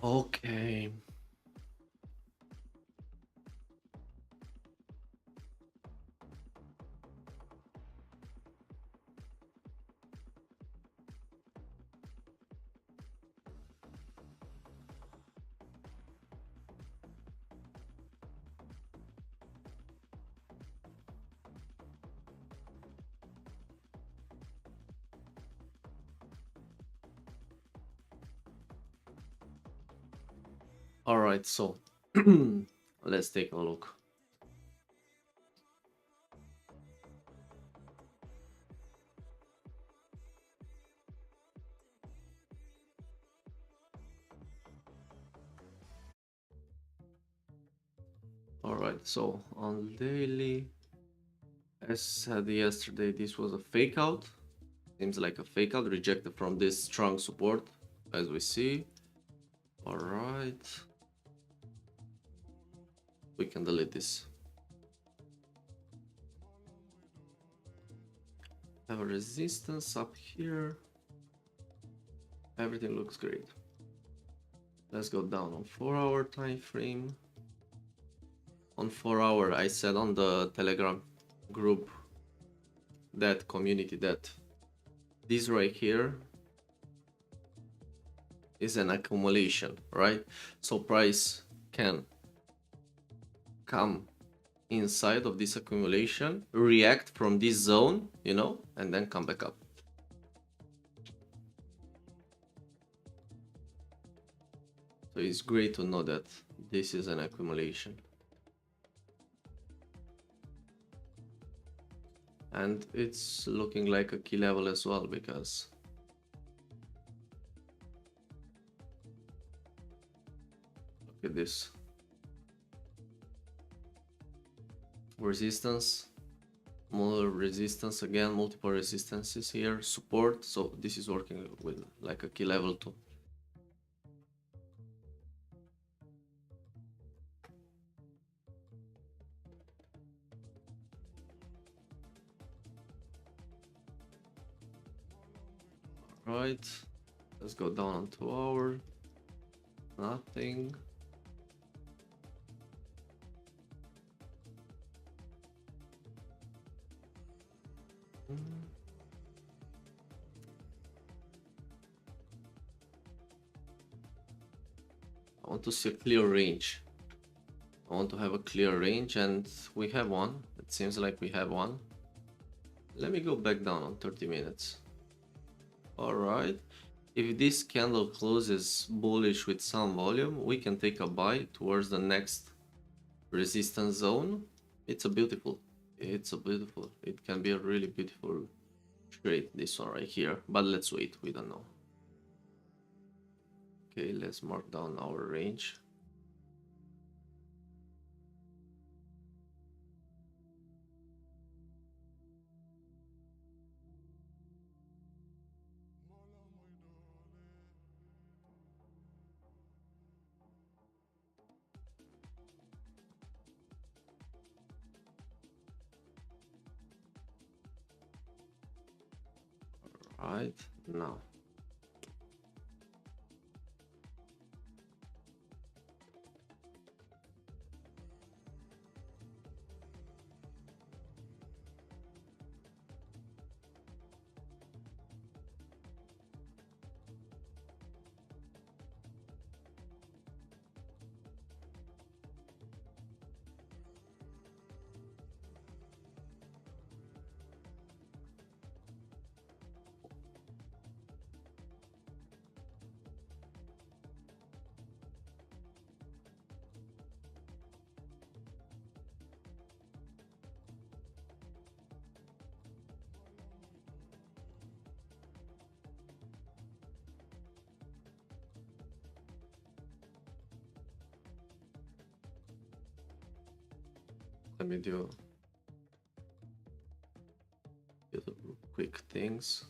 Okay. All right, so let's take a look. All right, so on daily, as said yesterday, this was a fake out. Seems like a fake out rejected from this strong support, as we see. All right, we can delete this. Have a resistance up here. Everything looks great. Let's go down on 4-hour time frame. On 4-hour, I said on the Telegram group, that community, that this right here is an accumulation, right? So price can come inside of this accumulation, react from this zone, you know, and then come back up. So it's great to know that this is an accumulation. And it's looking like a key level as well, because look at this. Resistance, more resistance again, multiple resistances here, support. So this is working with like a key level too. Right, let's go down on 2-hour. Nothing. I want to see a clear range. I want to have a clear range, and we have one. It seems like we have one. Let me go back down on 30 minutes. All right. If this candle closes bullish with some volume, we can take a buy towards the next resistance zone. It can be a really beautiful trade, this one right here, but let's wait, we don't know. Okay, let's mark down our range. Right now, let me do quick things.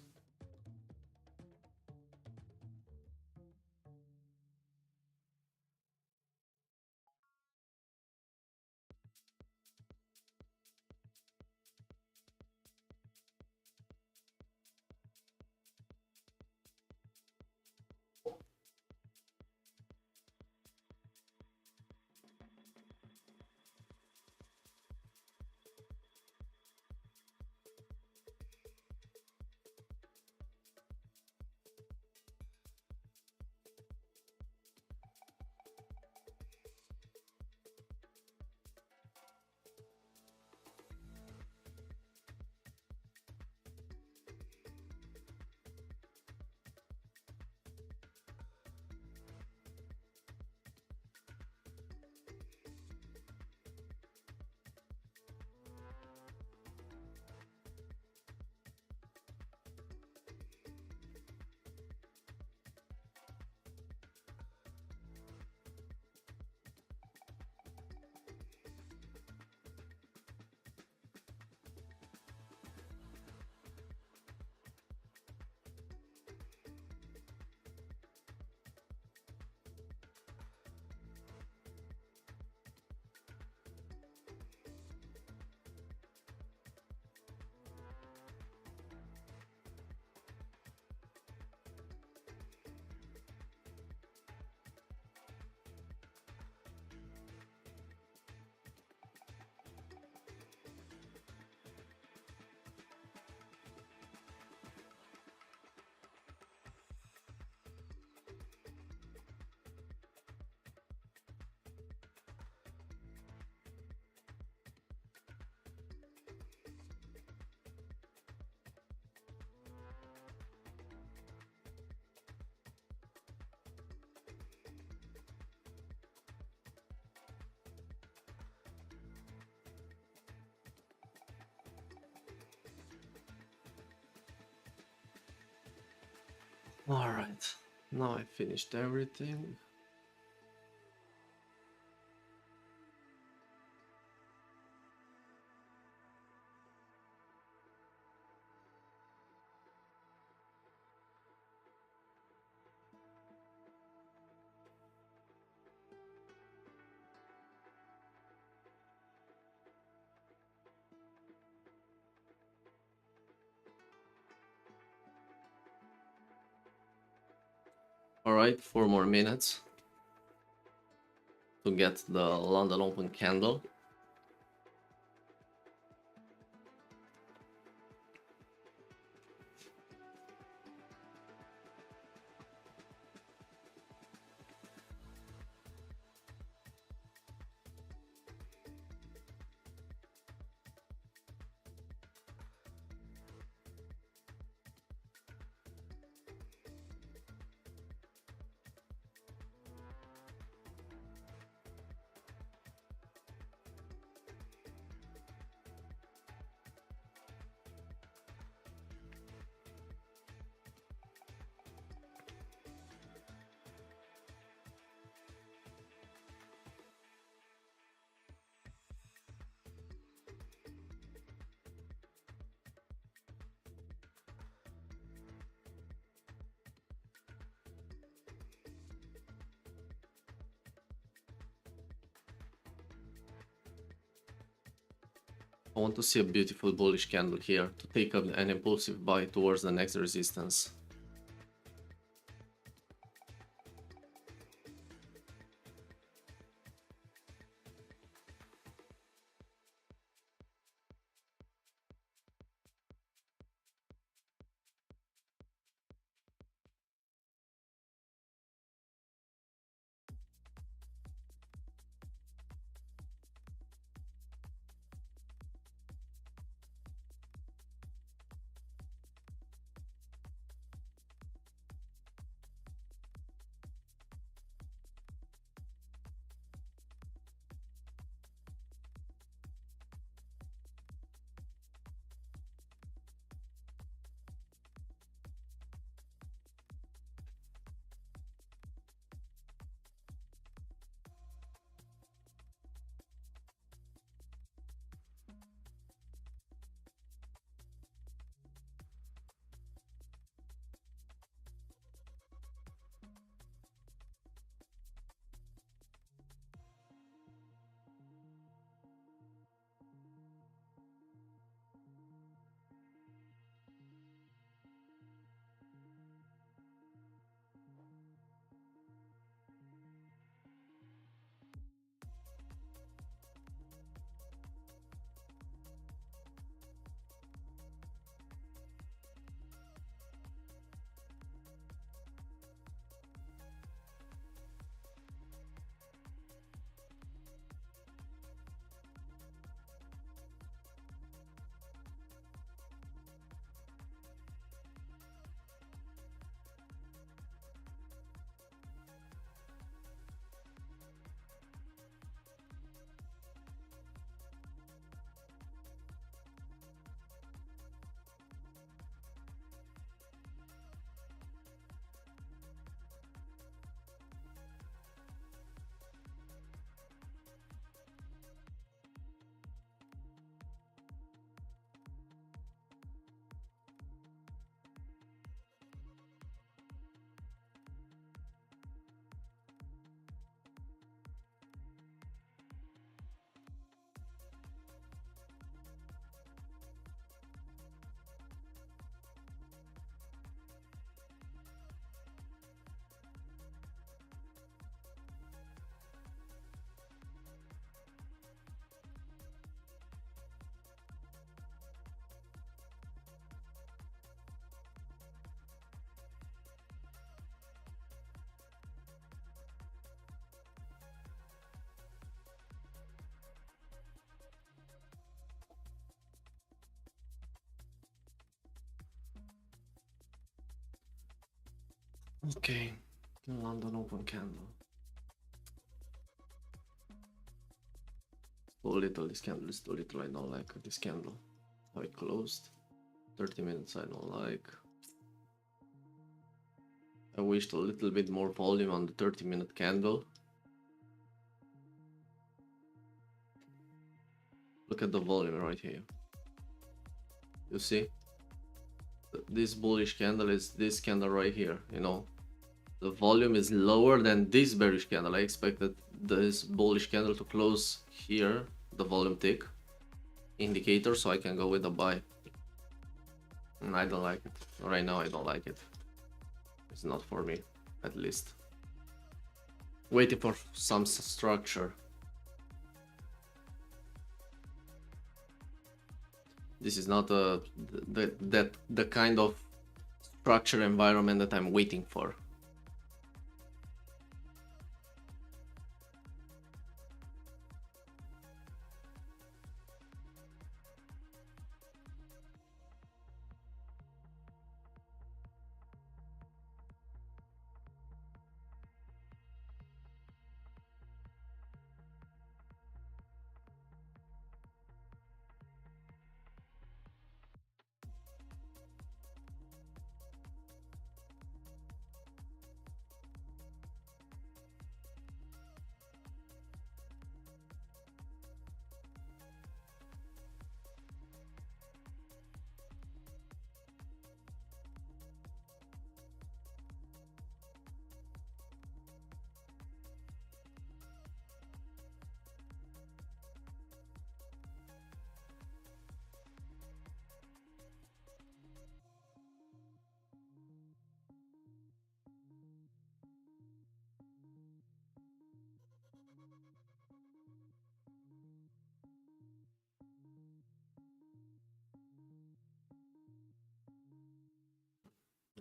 All right, now I finished everything. All right, 4 more minutes to get the London Open candle. I want to see a beautiful bullish candle here to take up an impulsive buy towards the next resistance. Okay, London Open candle. Too little, this candle is too little, I don't like this candle. How it closed. 30 minutes I don't like. I wished a little bit more volume on the 30-minute candle. Look at the volume right here. You see? This bullish candle is this candle right here, you know. The volume is lower than this bearish candle. I expected this bullish candle to close here, the volume tick indicator, so I can go with a buy. And I don't like it. Right now I don't like it. It's not for me, at least. Waiting for some structure. This is not the kind of structure environment that I'm waiting for.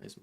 Nice.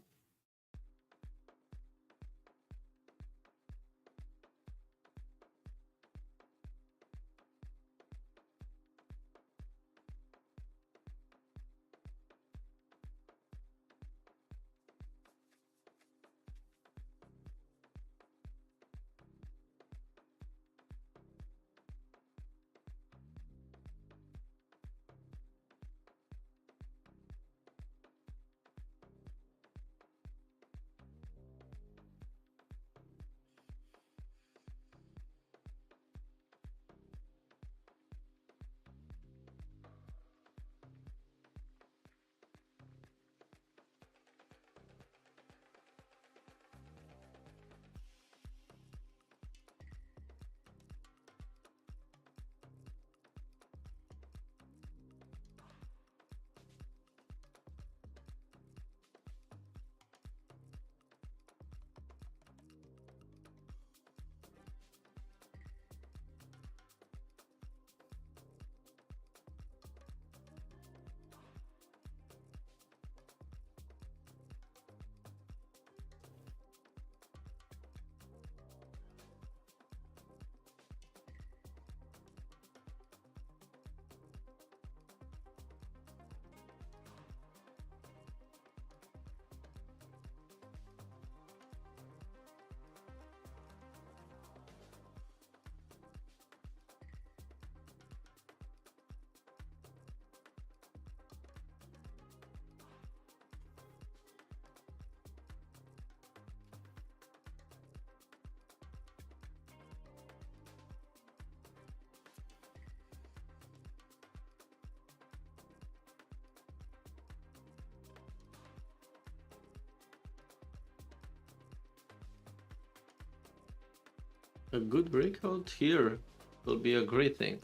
A good breakout here will be a great thing.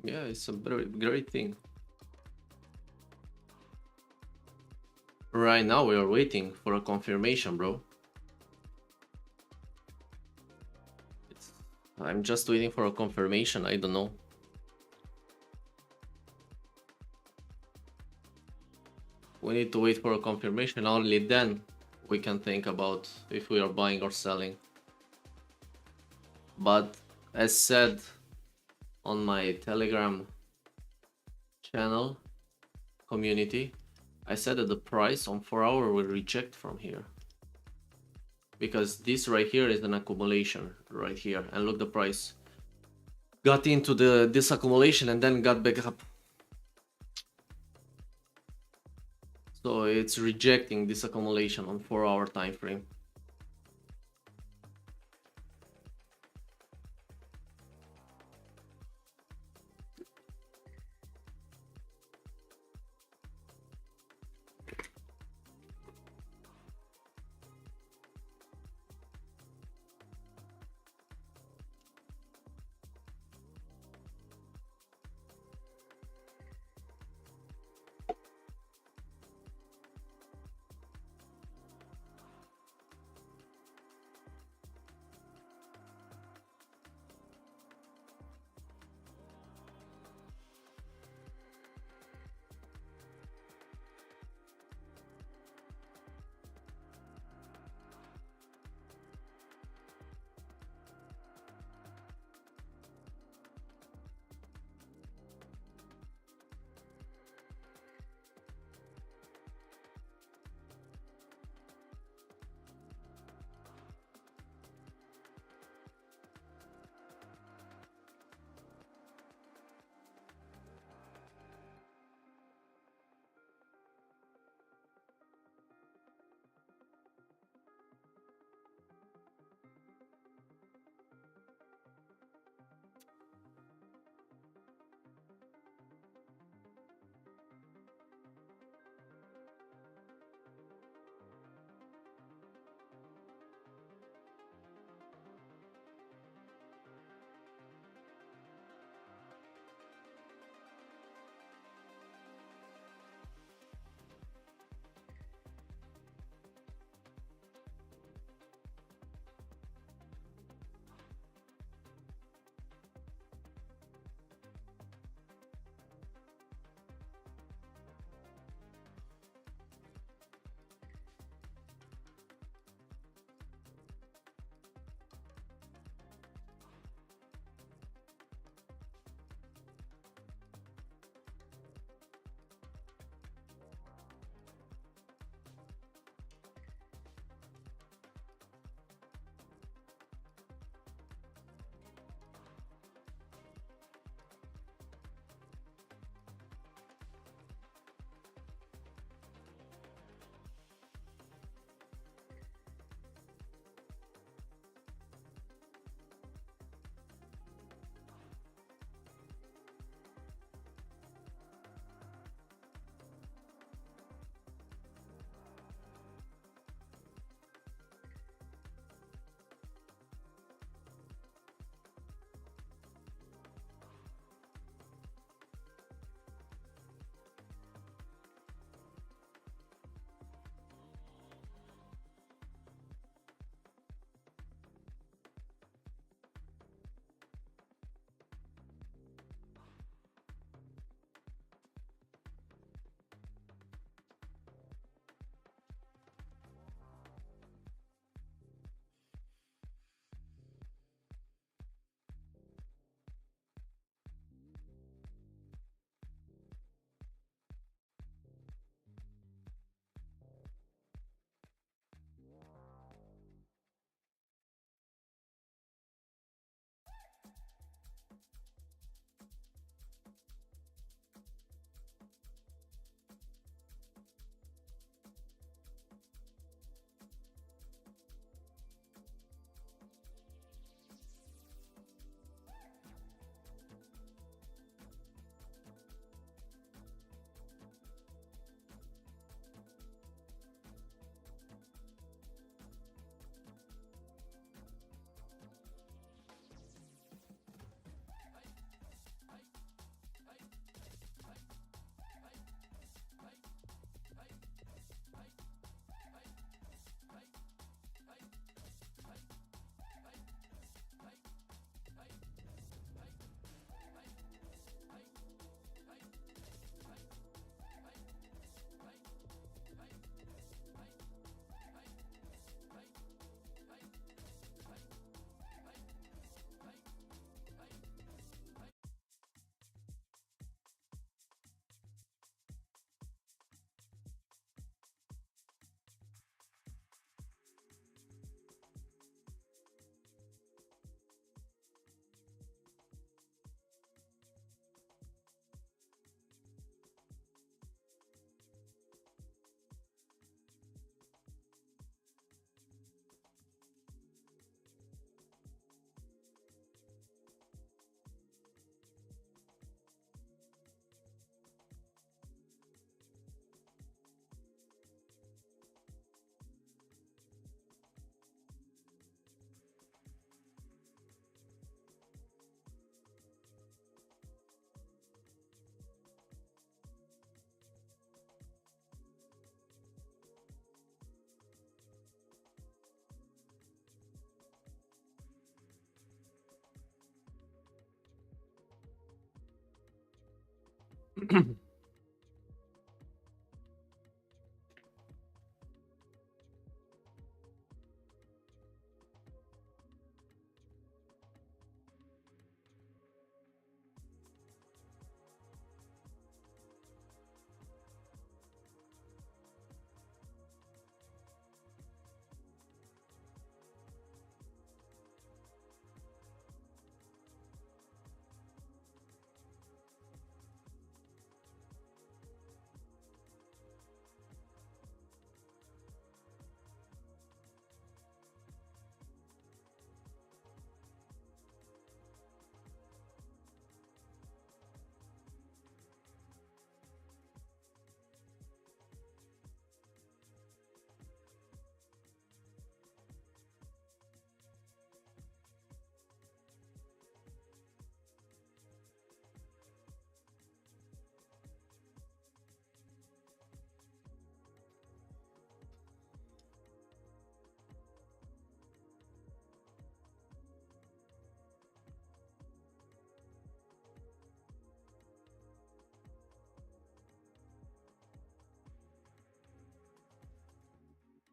Yeah, it's a very great thing. Right now we are waiting for a confirmation, bro. I'm just waiting for a confirmation, I don't know. We need to wait for a confirmation, only then we can think about if we are buying or selling. But as said on my Telegram channel community, I said that the price on 4 hour will reject from here, because this right here is an accumulation right here, and look, the price got into this accumulation and then got back up. So it's rejecting this accumulation on 4-hour time frame.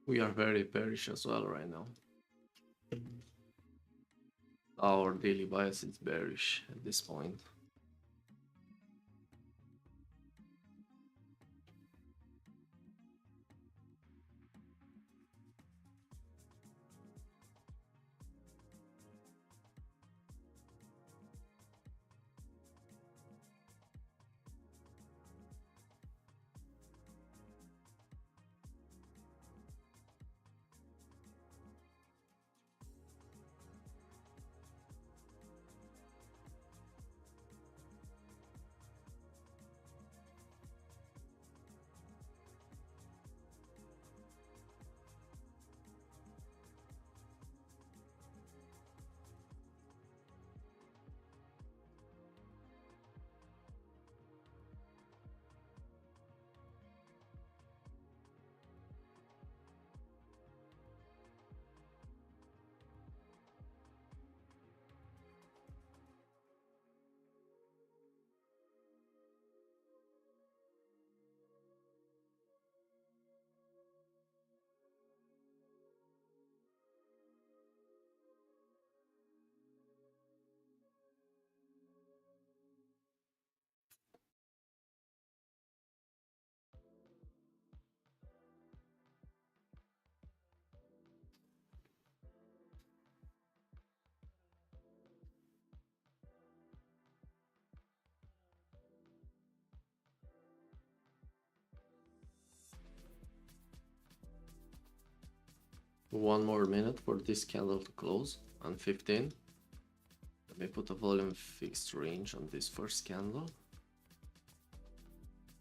We are very bearish as well right now. Our daily bias is bearish at this point. One more minute for this candle to close on 15. Let me put a volume fixed range on this first candle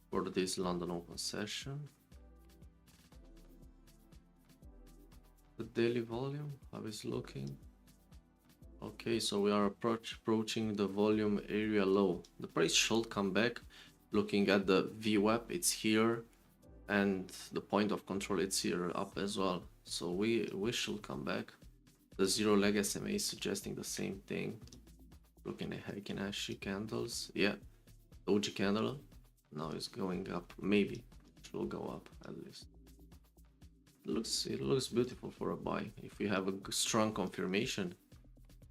for this London open session. The daily volume, how is looking? Okay, so we are approaching the volume area low. The price should come back. Looking at the VWAP, it's here, and the point of control, it's here up as well. So we should come back. The zero leg SMA is suggesting the same thing. Looking at Heikin Ashi candles, yeah, OG candle now is going up. Maybe it will go up at least. It looks beautiful for a buy. If we have a strong confirmation,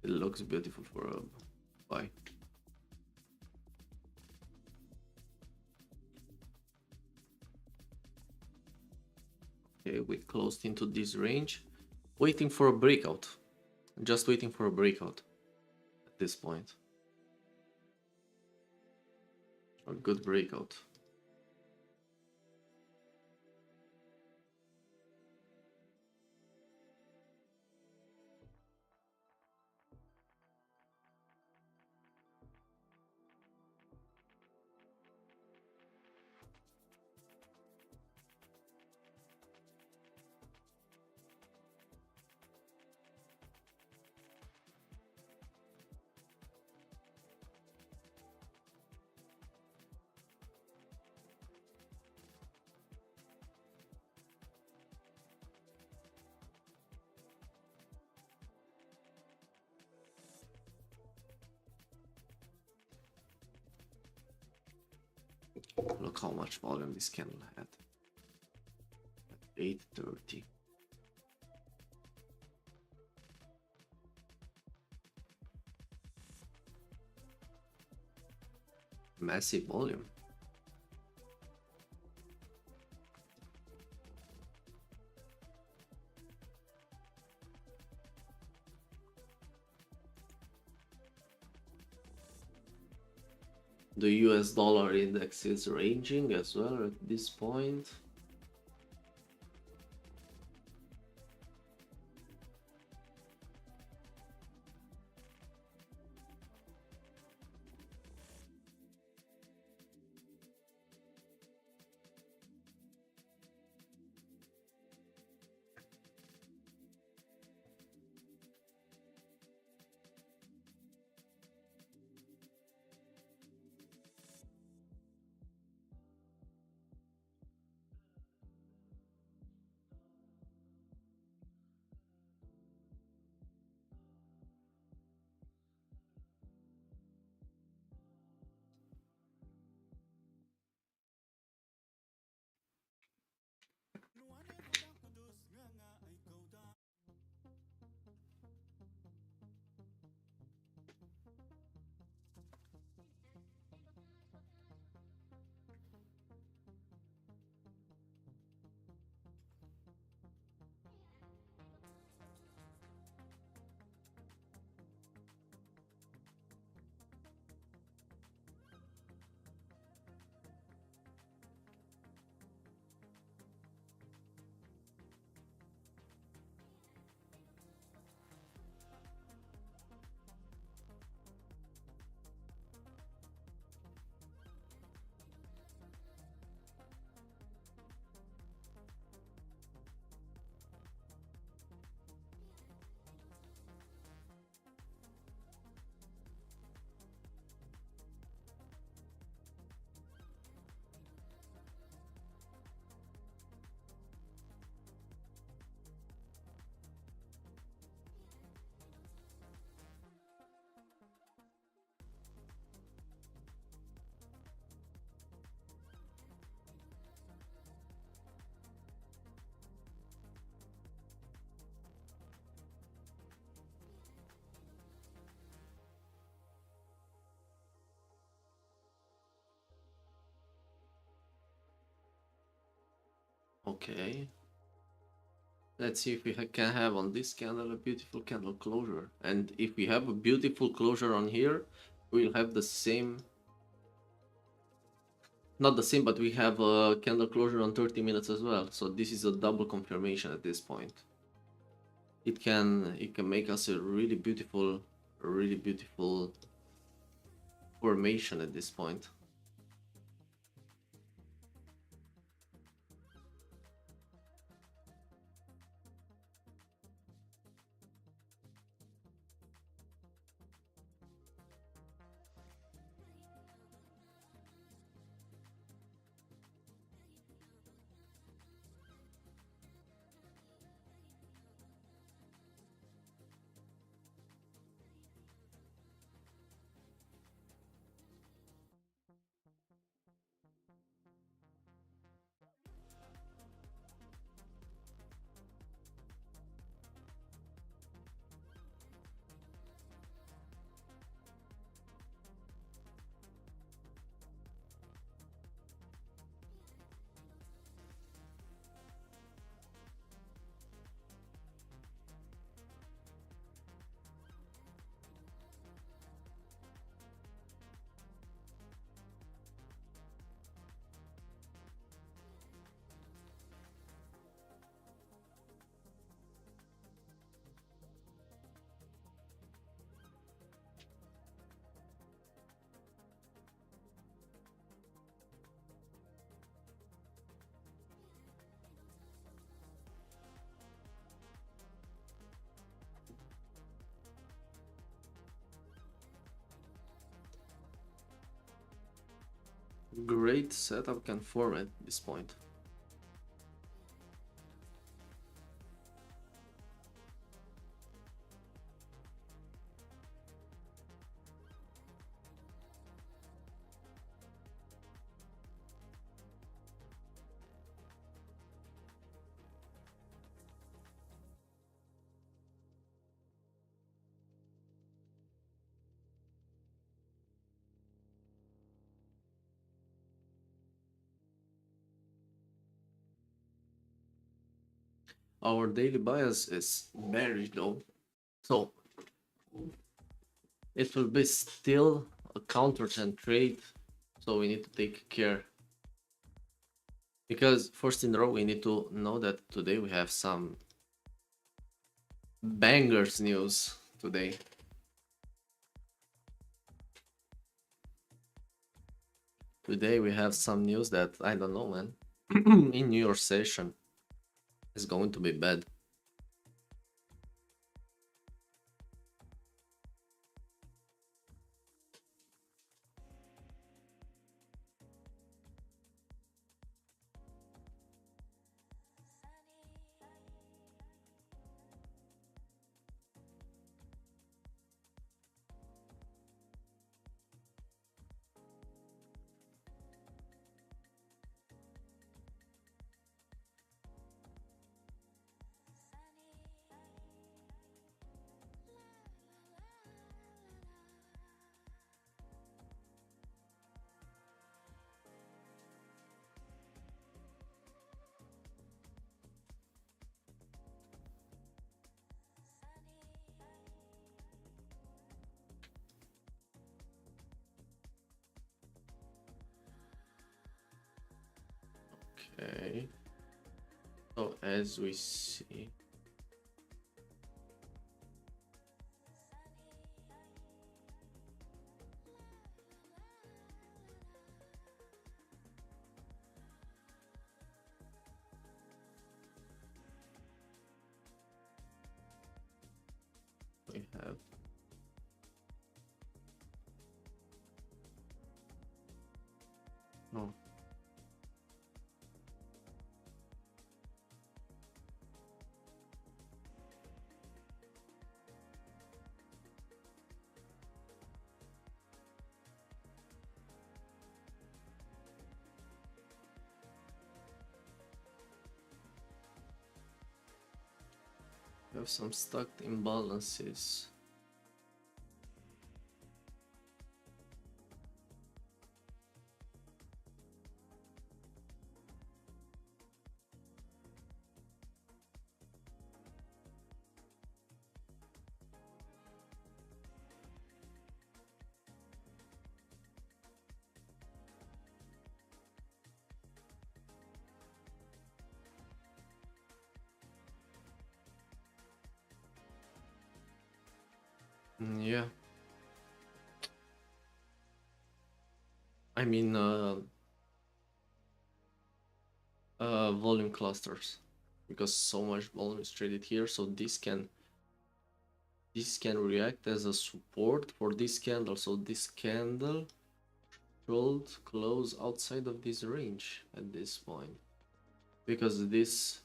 it looks beautiful for a buy. Okay, we closed into this range, waiting for a breakout. Just waiting for a breakout at this point. A good breakout. Look how much volume this candle had. 830. Massive volume. The US dollar index is ranging as well at this point. Okay. Let's see if we can have on this candle a beautiful candle closure. And if we have a beautiful closure on here, we'll have the same, not the same, but we have a candle closure on 30 minutes as well. So this is a double confirmation at this point. It can make us a really beautiful formation at this point. Great setup can form at this point. our daily bias is bearish though, so it will be still a counter trend trade, so we need to take care. Because first in a row, we need to know that today we have some bangers news today. Today we have some news that, I don't know, man, in New York session is going to be bad. Okay, so as we see, we have no. We have some stuck imbalances. Yeah, I mean, volume clusters, because so much volume is traded here, so this can react as a support for this candle. So this candle should close outside of this range at this point, because this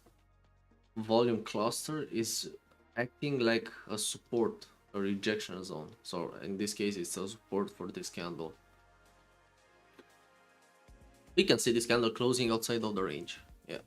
volume cluster is acting like a support, a rejection zone. So in this case, it's a support for this candle. We can see this candle closing outside of the range. Yeah.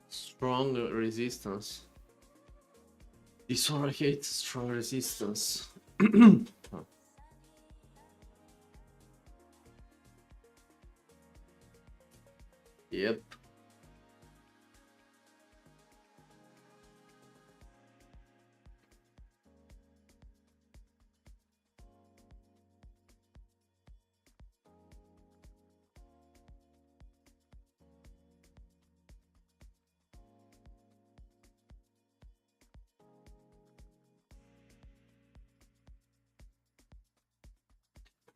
Strong resistance. This one I hate strong resistance. Yep.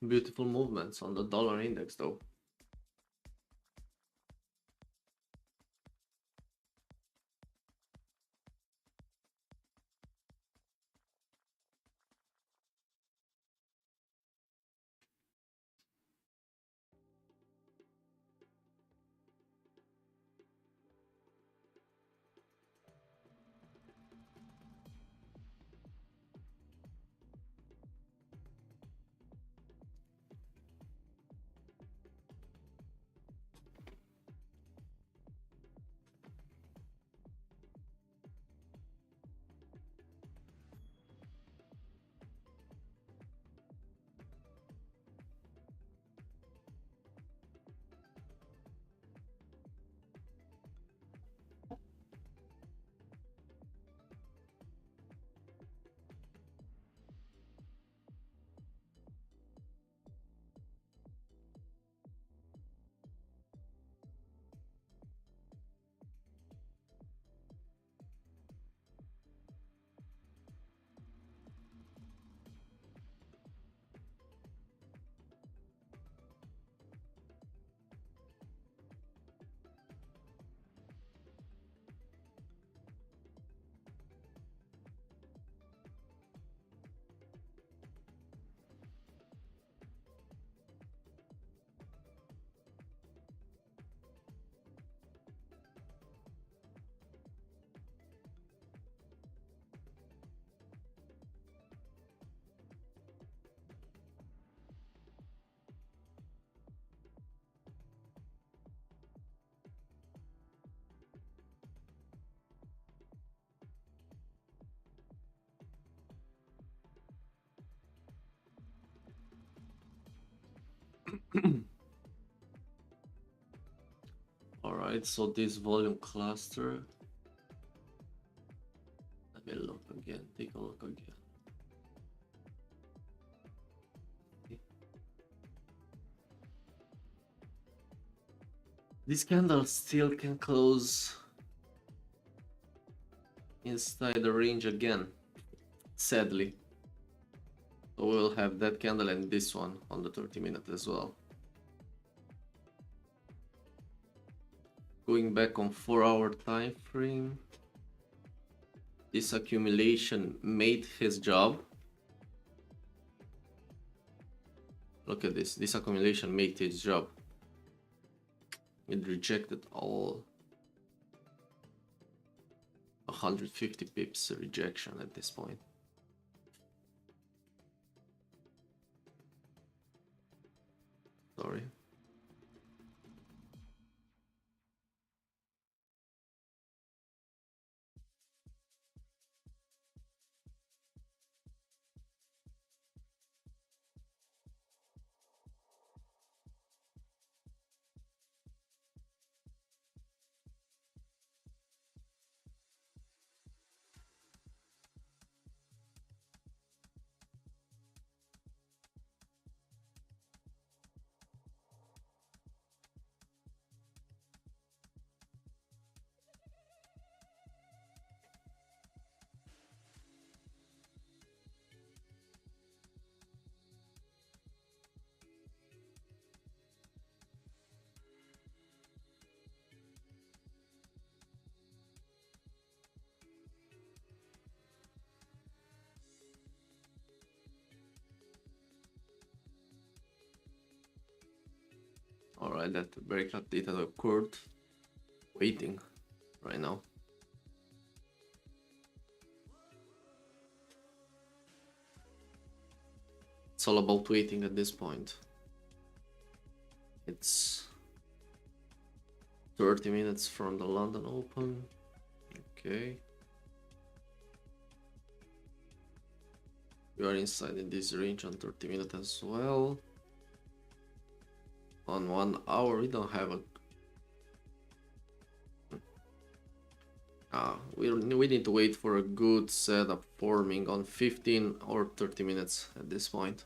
Beautiful movements on the dollar index though. All right, so this volume cluster. Let me look again. Take a look again. This candle still can close inside the range again, sadly. So we'll have that candle and this one on the 30-minute as well. Going back on 4-hour time frame, this accumulation made his job. Look at this. This accumulation made his job. It rejected all 150 pips rejection at this point. Sorry. Alright, that breakout data occurred. Waiting right now. It's all about waiting at this point. It's 30 minutes from the London Open. Okay. We are inside in this range on 30 minutes as well. On 1 hour, we don't have a... we need to wait for a good setup forming on 15 or 30 minutes at this point.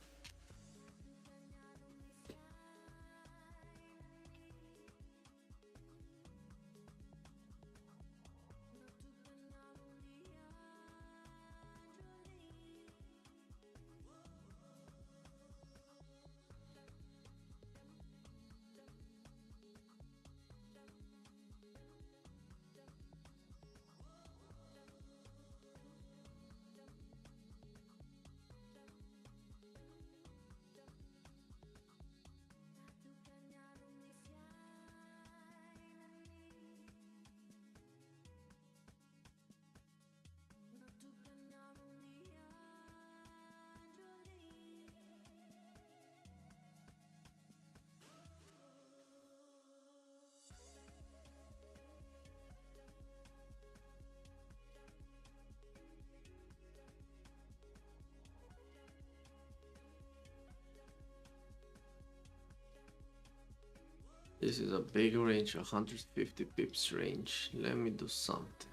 This is a big range, 150 pips range. Let me do something.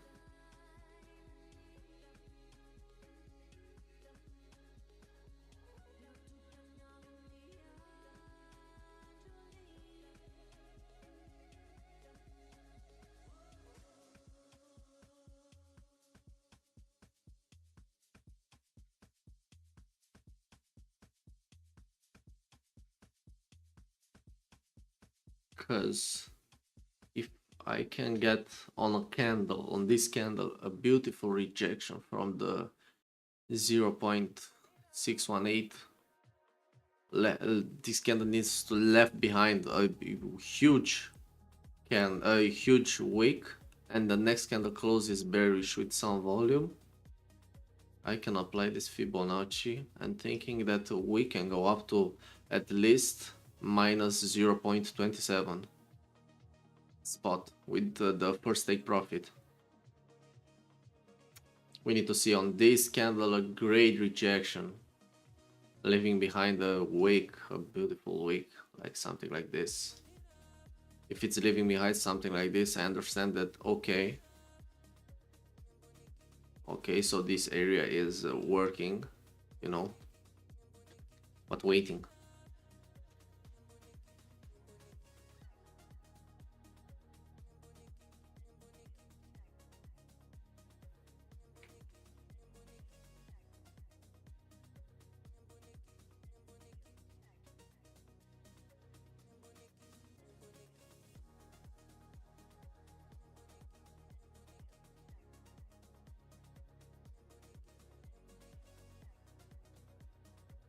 Because if I can get on a candle, on this candle, a beautiful rejection from the 0.618, this candle needs to left behind a huge wick, and the next candle closes bearish with some volume. I can apply this Fibonacci and thinking that we can go up to at least minus 0.27 spot with the first take profit. We need to see on this candle a great rejection leaving behind a wake, a beautiful wake, like something like this. If it's leaving behind something like this, I understand that, okay, so this area is working, you know, but waiting.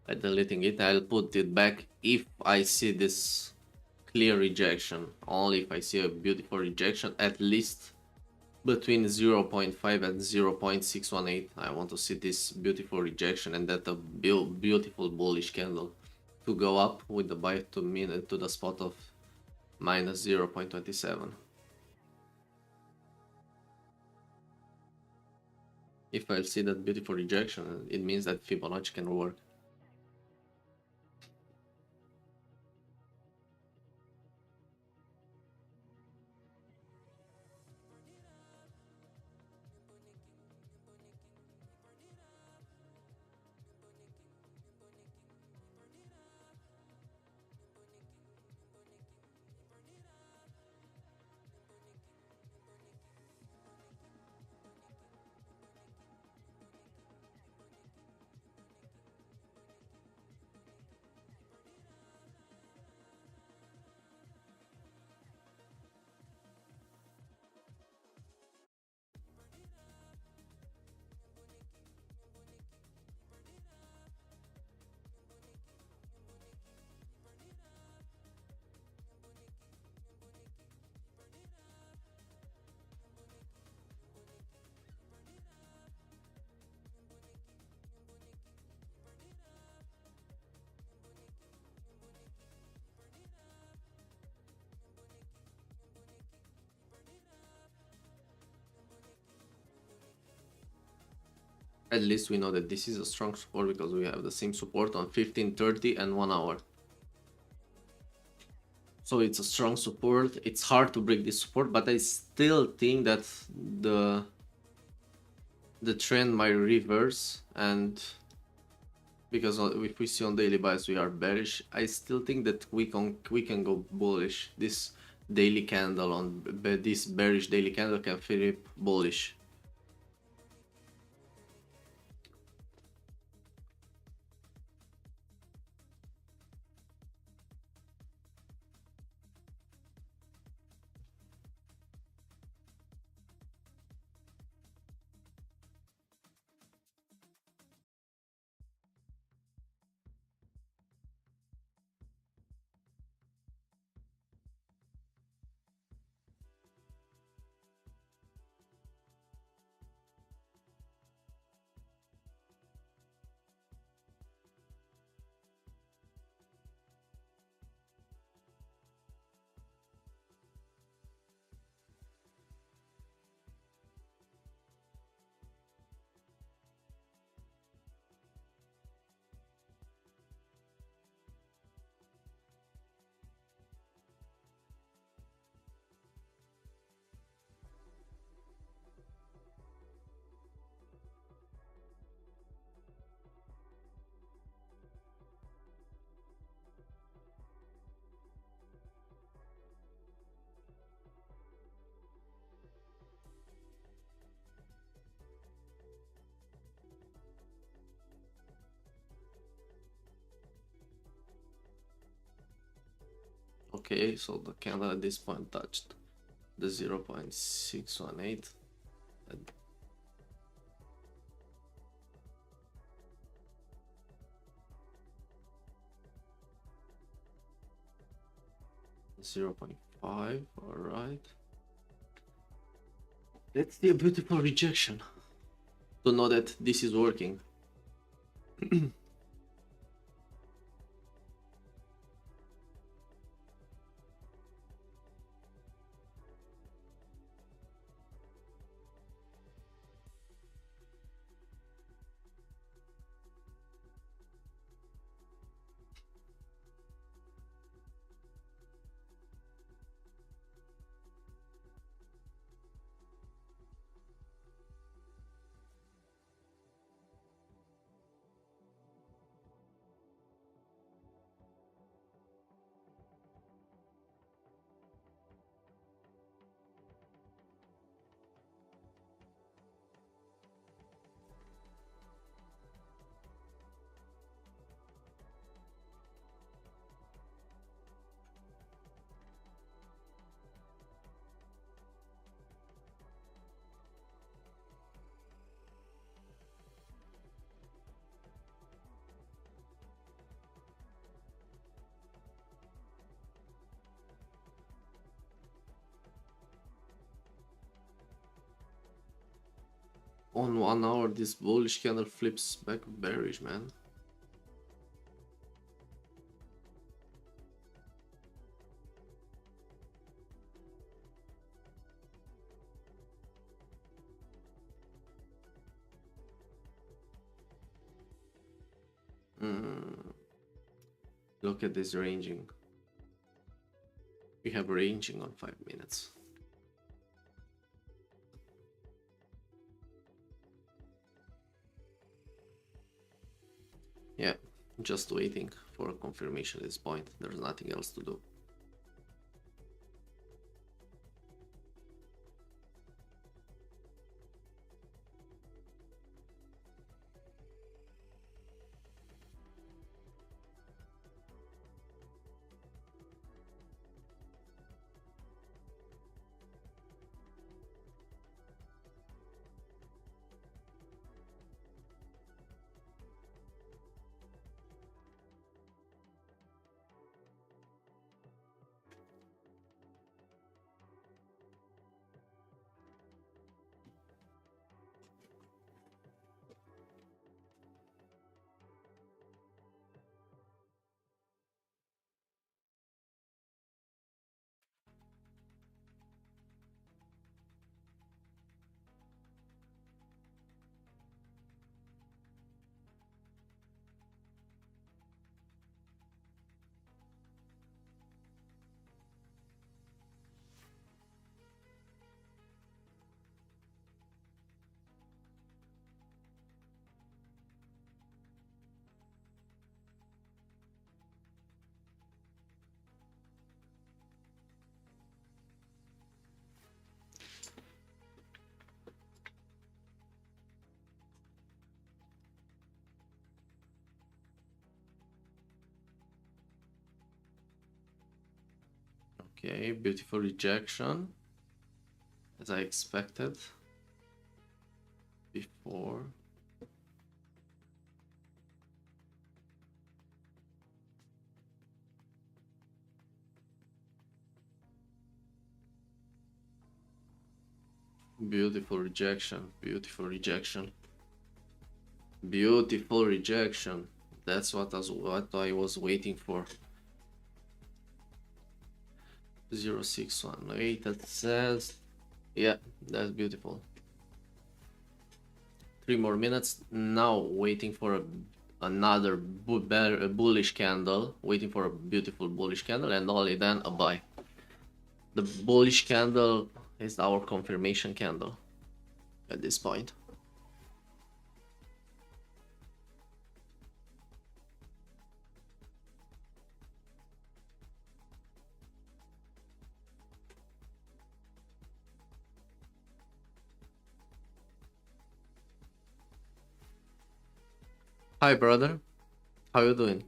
By deleting it, I'll put it back if I see this clear rejection. Only if I see a beautiful rejection, at least between 0.5 and 0.618. I want to see this beautiful rejection and that a beautiful bullish candle to go up with the buy to minute to the spot of minus 0.27. If I see that beautiful rejection, it means that Fibonacci can work. At least we know that this is a strong support because we have the same support on 15, 30 and 1 hour. So it's a strong support. It's hard to break this support, but I still think that the trend might reverse, and because if we see on daily buys we are bearish, I still think that we can go bullish. This daily candle on this bearish daily candle can flip bullish. Okay, so the candle at this point touched the 0.618. 0.5, all right. Let's see a beautiful rejection to know that this is working. On 1 hour, this bullish candle flips back bearish, man. Look at this ranging. We have ranging on 5 minutes. Yeah, just waiting for a confirmation at this point. There's nothing else to do. Okay, beautiful rejection, as I expected before. Beautiful rejection, beautiful rejection, beautiful rejection. That's what I was waiting for. 0618, that says, yeah, that's beautiful. 3 more minutes. Now waiting for another bullish candle, waiting for a beautiful bullish candle, and only then a buy. The bullish candle is our confirmation candle at this point. Hi brother, how you doing?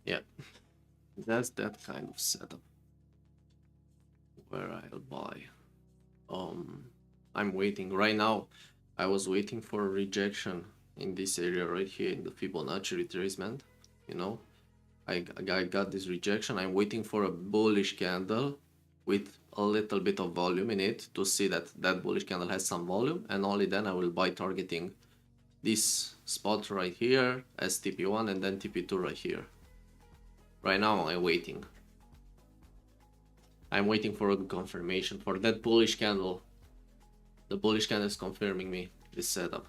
Yeah, that's that kind of setup where I'll buy. I'm waiting right now. I was waiting for a rejection in this area right here in the Fibonacci retracement. You know, I got this rejection. I'm waiting for a bullish candle with a little bit of volume in it to see that that bullish candle has some volume, and only then I will buy targeting this spot right here as TP1 and then TP2 right here. Right now I'm waiting. I'm waiting for a confirmation for that bullish candle. The bullish candle is confirming me this setup.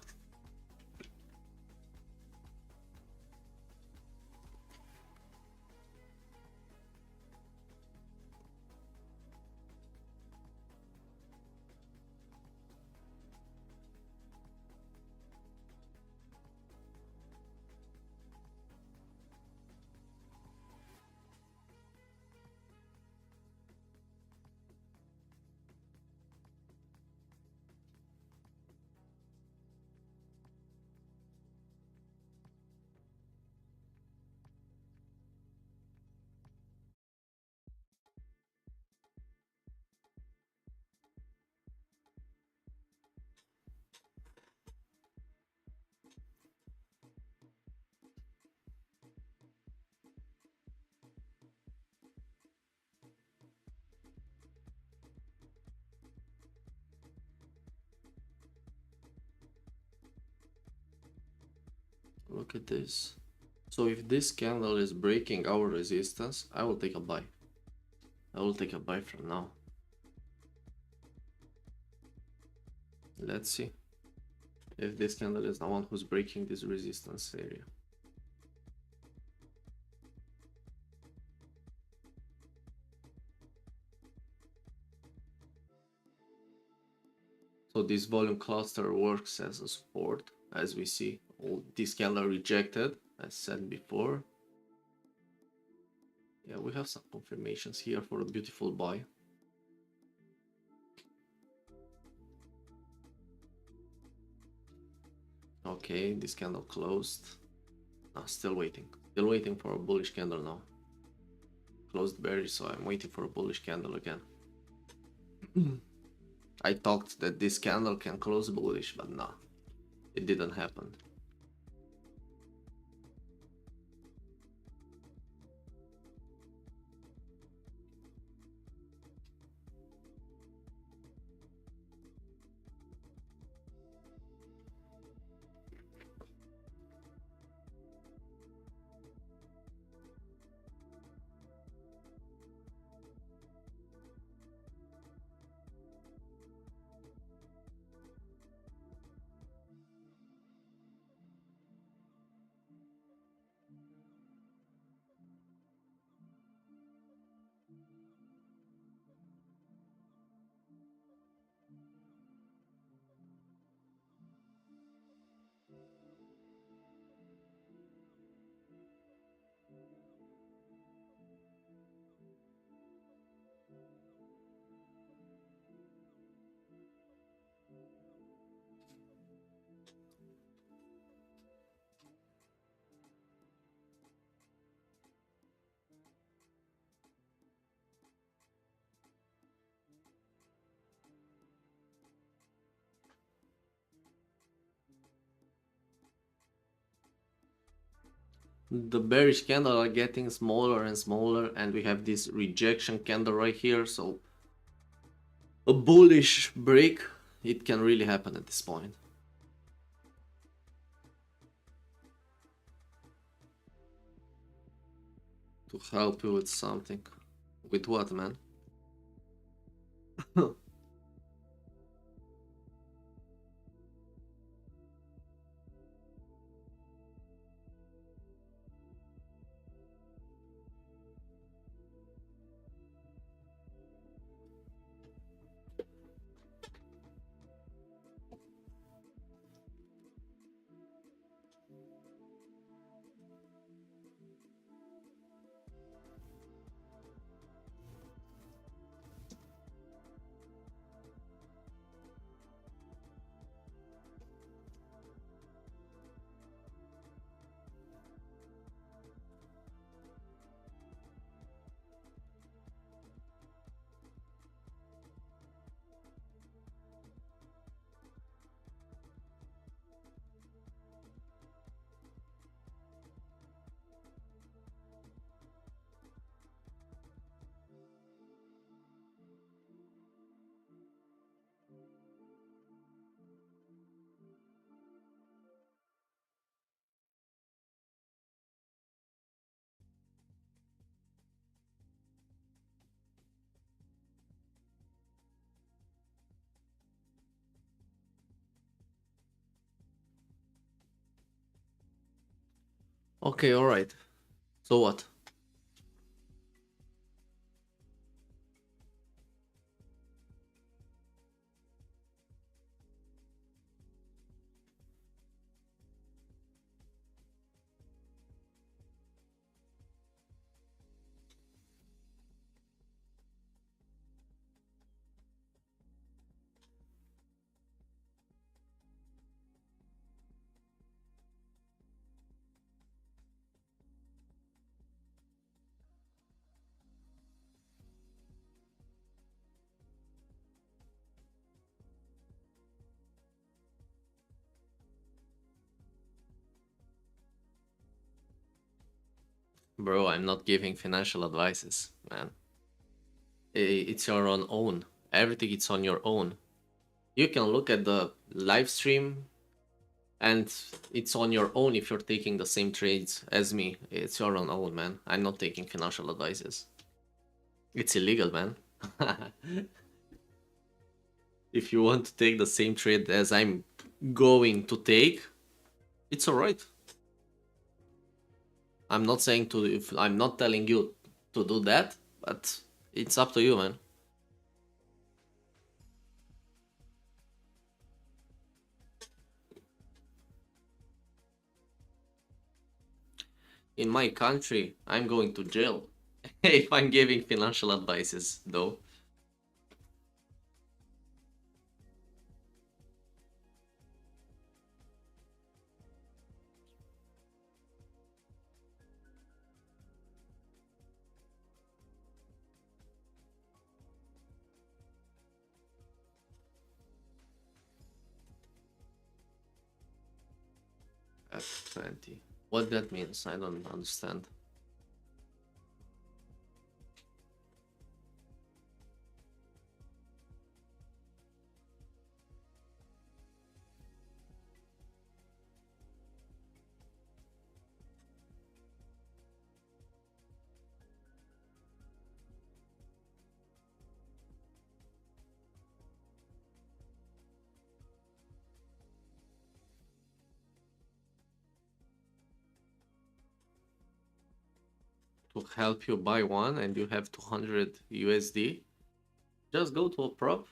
Look at this. So if this candle is breaking our resistance, I will take a buy. I will take a buy from now. Let's see if this candle is the one who's breaking this resistance area. So this volume cluster works as a support, as we see. This candle rejected, as said before. Yeah, we have some confirmations here for a beautiful buy. Okay, this candle closed. Still waiting. Still waiting for a bullish candle now. Closed bearish, so I'm waiting for a bullish candle again. I thought that this candle can close bullish, but no, it didn't happen. The bearish candle are getting smaller and smaller, and we have this rejection candle right here, so a bullish break, it can really happen at this point. To help you with something. With what, man? Okay, alright. So what? Bro, I'm not giving financial advices, man. It's your own. Everything it's on your own. You can look at the live stream And it's on your own if you're taking the same trades as me. It's your own, man. I'm not taking financial advices. It's illegal, man. If you want to take the same trade as I'm going to take, it's alright. I'm not saying to, if I'm not telling you to do that, but it's up to you, man. In my country, I'm going to jail if I'm giving financial advices, though. F20. What that means, I don't understand. To help you buy one and you have 200 USD, just go to a prop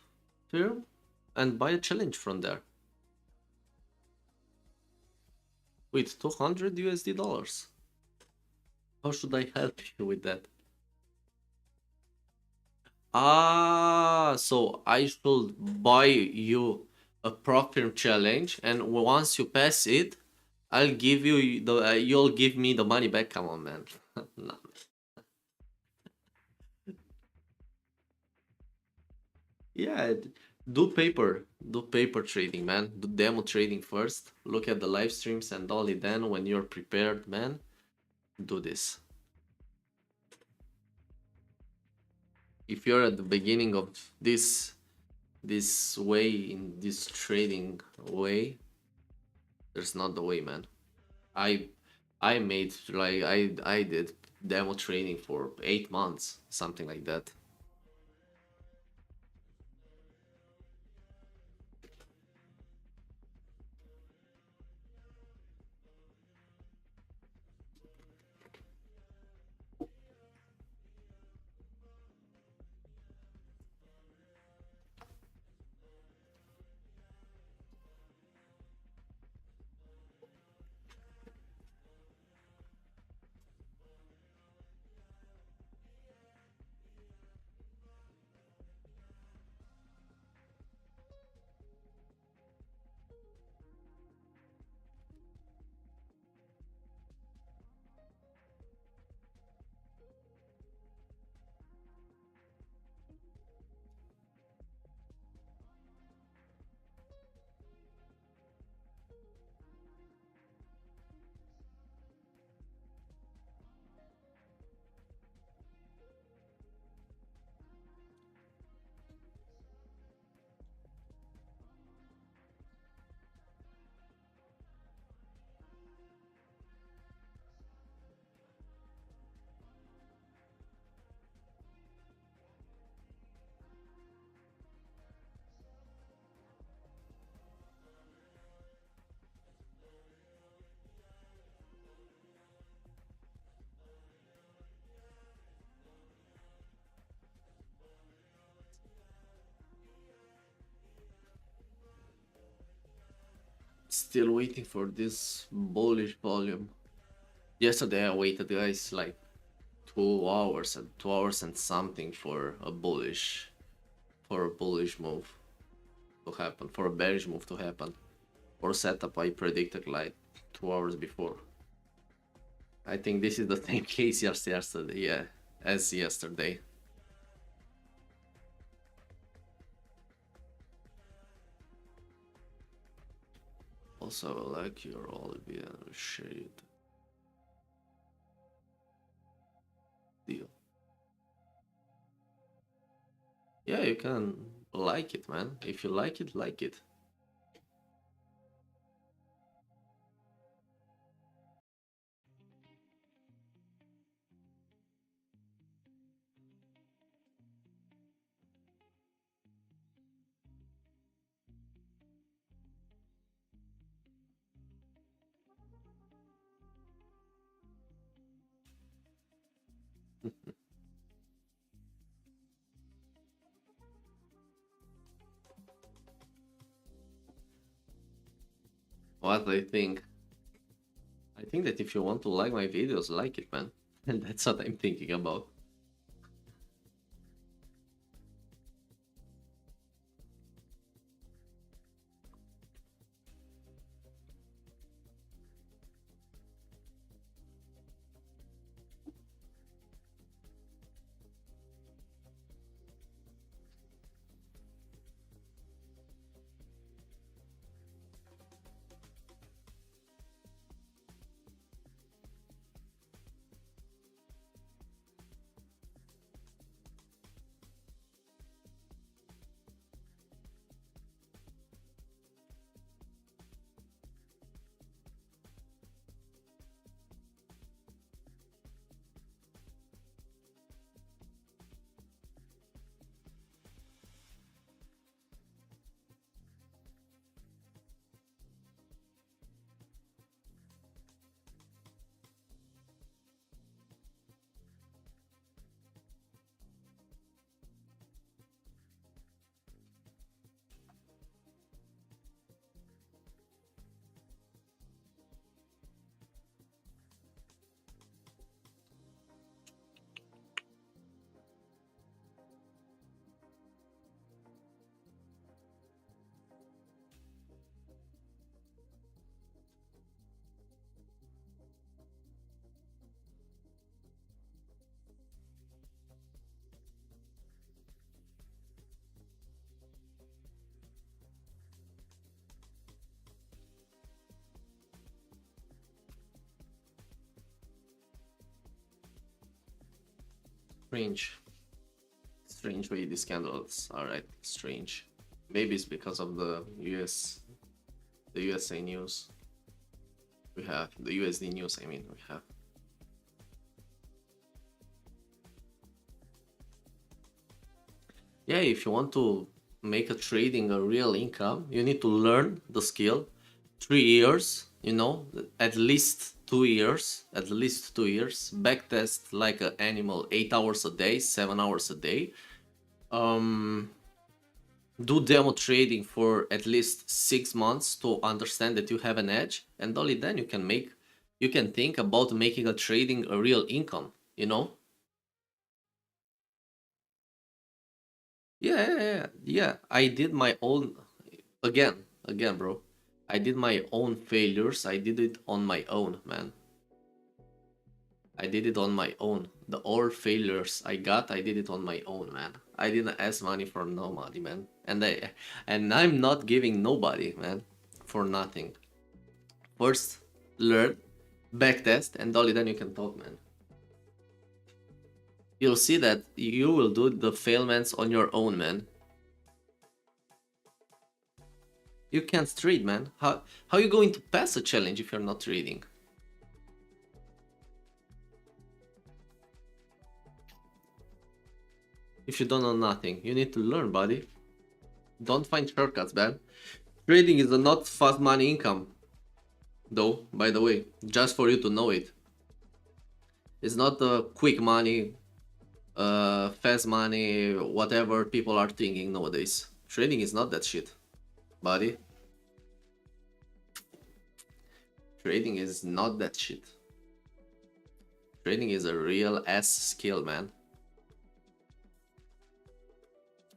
firm and buy a challenge from there with 200 USD dollars. How should I help you with that? Ah, so I should buy you a prop firm challenge, and once you pass it, I'll give you the you'll give me the money back. Come on, man. No. Yeah, do paper trading, man. Do demo trading first. Look at the live streams, and only then, when you're prepared, man, do this. If you're at the beginning of this way, in this trading way, there's not the way, man. I I made, like, I did demo trading for 8 months, something like that. Still waiting for this bullish volume. Yesterday I waited, guys, like 2 hours and 2 hours and something for a bullish move to happen, for a bearish move to happen. For setup, I predicted like 2 hours before. I think this is the same case yesterday, yeah, as yesterday. Also, I like your Olivia shade deal. Yeah, you can like it, man. If you like it, like it. What I think? I think that if you want to like my videos, like it, man. And that's what I'm thinking about. Strange. Strange way these candles are right. Strange. Maybe it's because of the USA news. We have the USD news. I mean, we have. Yeah, if you want to make a trading a real income, you need to learn the skill. 3 years, you know, at least 2 years, backtest like an animal 8 hours a day, 7 hours a day. Do demo trading for at least 6 months to understand that you have an edge, and only then you can think about making a trading a real income, you know. Yeah. I did my own, again, bro. I did my own failures. I did it on my own, man. I did it on my own. The all failures I got, I did it on my own, man. I didn't ask money for nobody, man. And I'm not giving nobody, man, for nothing. First, learn, backtest, and only then you can talk, man. You'll see that you will do the failments on your own, man. You can't trade, man. How are you going to pass a challenge if you're not trading? If you don't know nothing, you need to learn, buddy. Don't find shortcuts, man. Trading is a not fast money income, though, by the way, just for you to know it. It's not a quick money, fast money, whatever people are thinking nowadays. Trading is not that shit, buddy. Trading is not that shit. Trading is a real ass skill, man.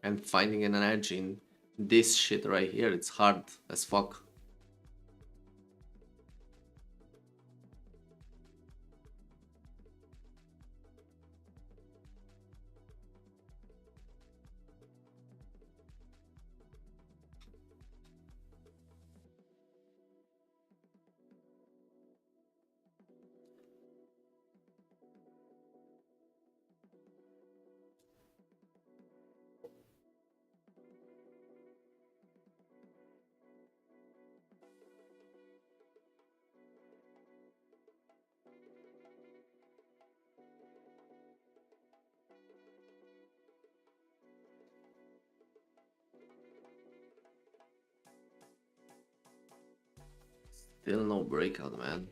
And finding an edge in this shit right here, it's hard as fuck. Still no breakout, man.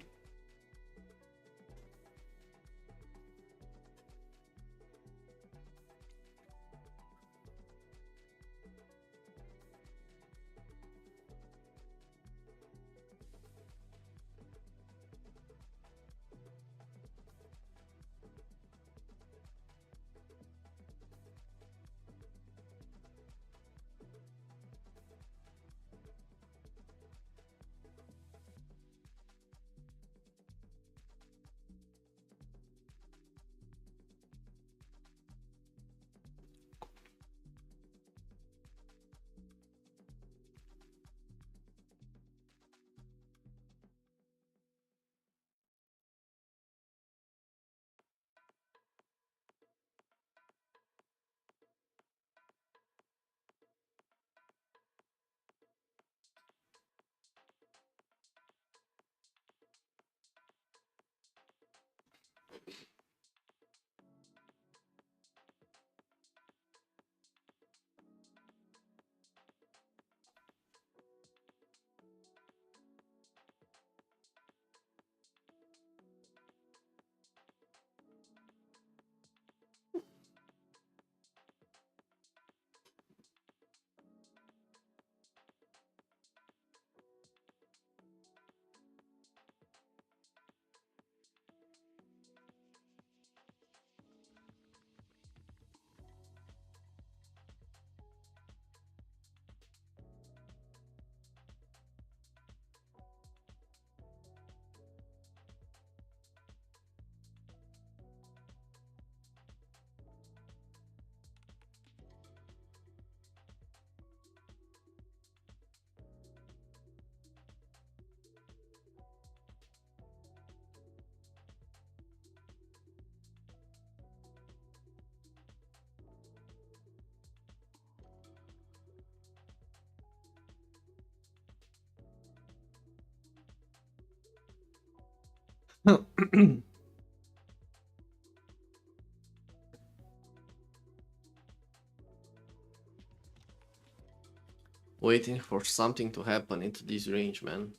Waiting for something to happen into this range, man.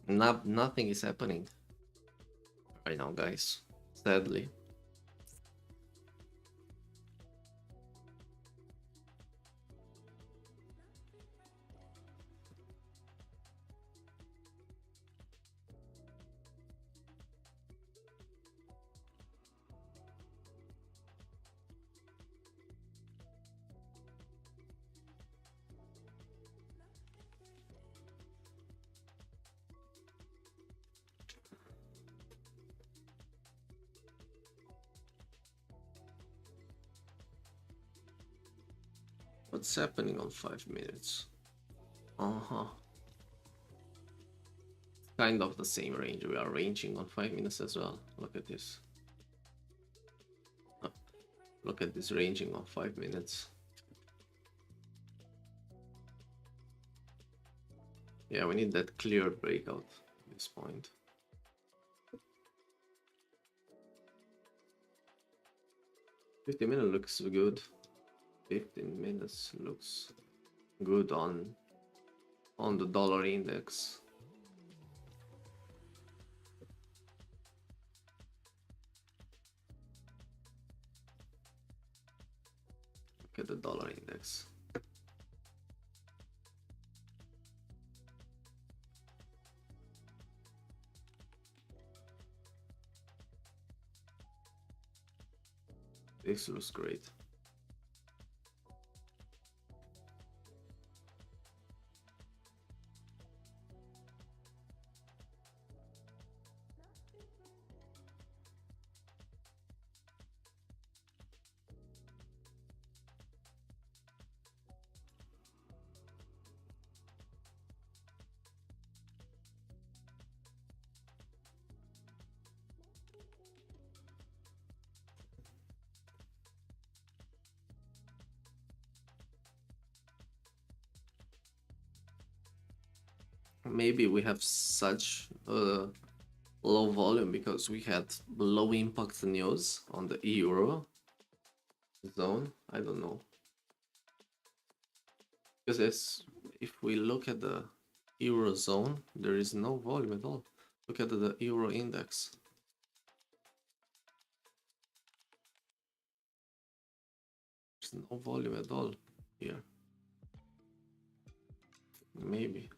Nothing is happening right now, guys. Sadly. What's happening on 5 minutes? Uh-huh. Kind of the same range. We are ranging on 5 minutes as well. Look at this. Oh, look at this ranging on 5 minutes. Yeah, we need that clear breakout at this point. 50-minute looks good. 15 minutes looks good on the dollar index. Look at the dollar index. This looks great. Maybe we have such low volume because we had low impact news on the euro zone. I don't know, because if we look at the euro zone, there is no volume at all. Look at the euro index. There's no volume at all here. Maybe.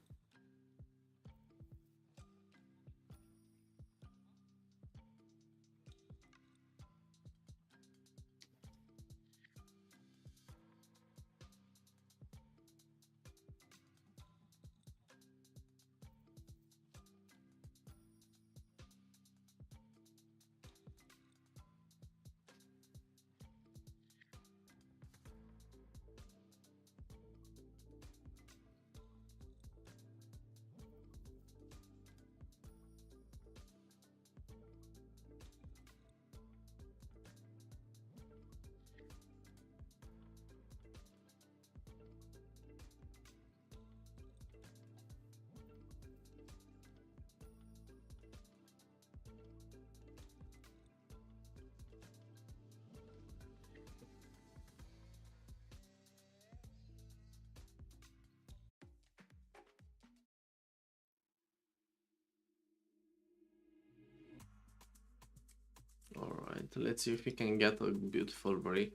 Alright, let's see if we can get a beautiful break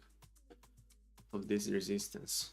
of this resistance.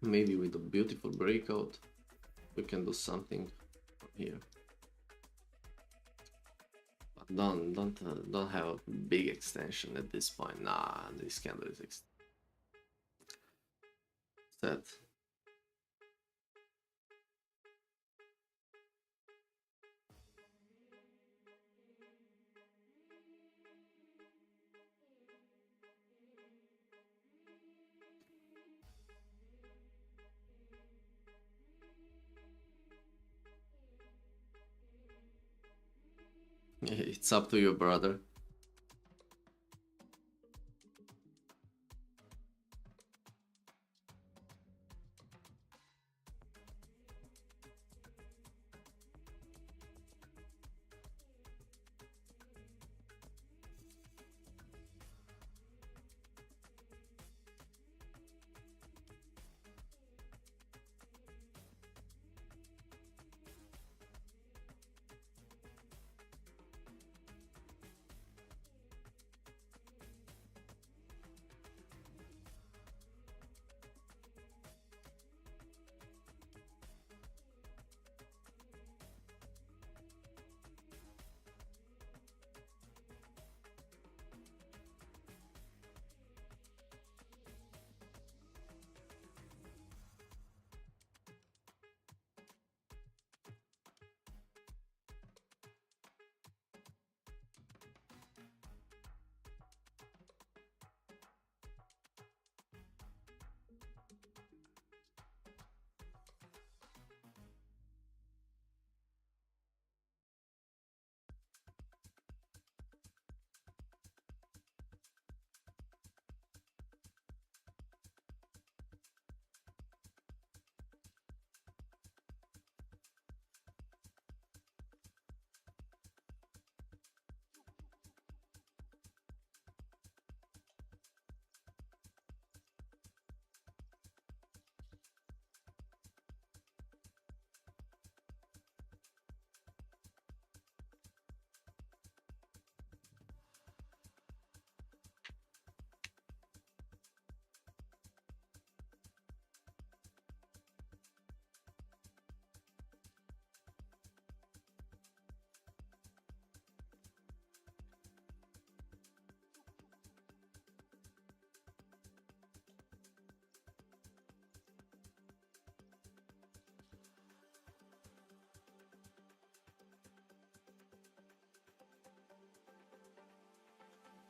Maybe with a beautiful breakout, we can do something from here. But don't have a big extension at this point. Nah, this candle is set. It's up to you, brother.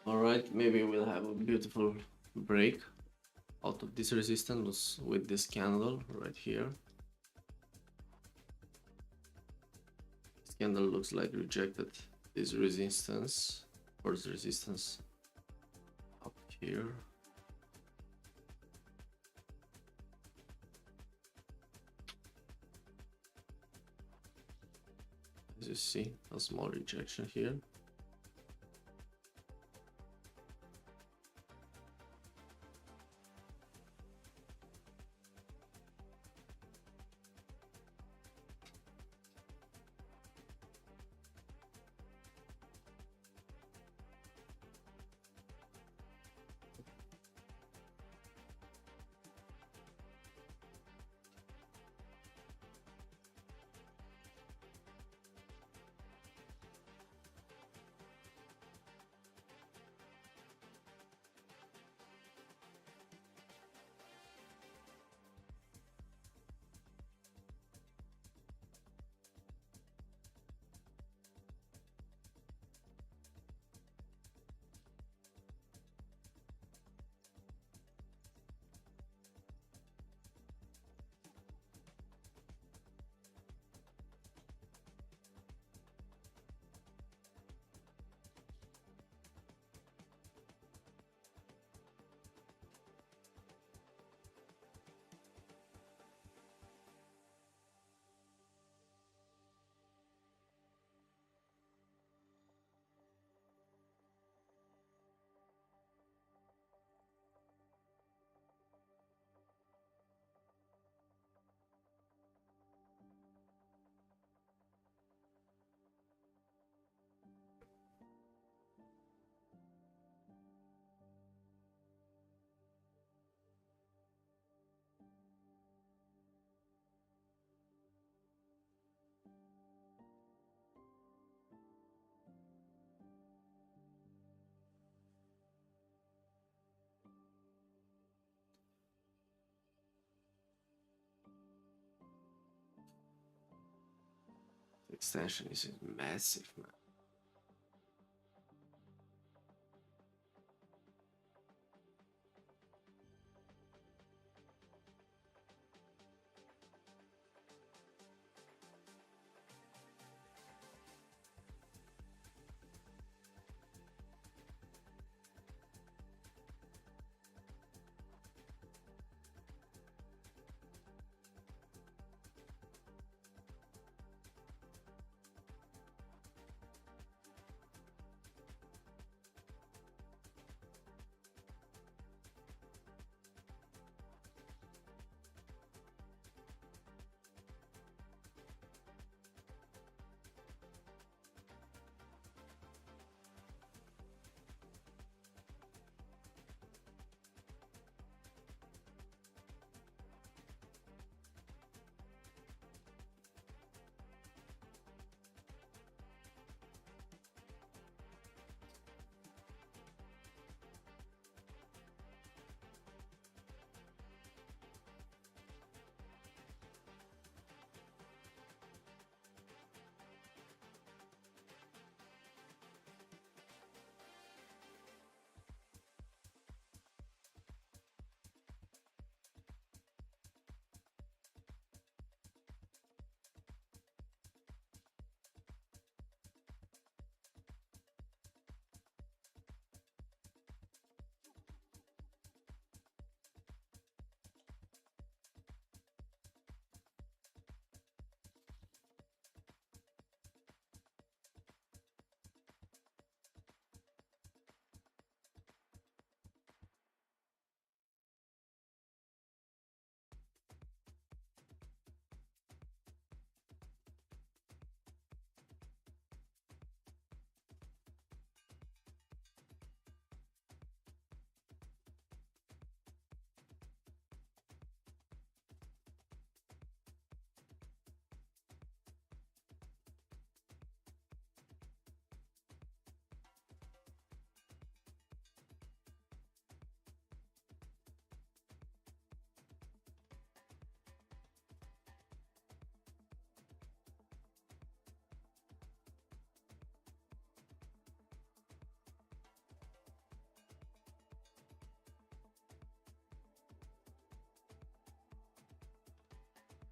Alright, maybe we'll have a beautiful break out of this resistance with this candle right here. This candle looks like rejected this resistance, first resistance up here. As you see, a small rejection here. extension is massive, man.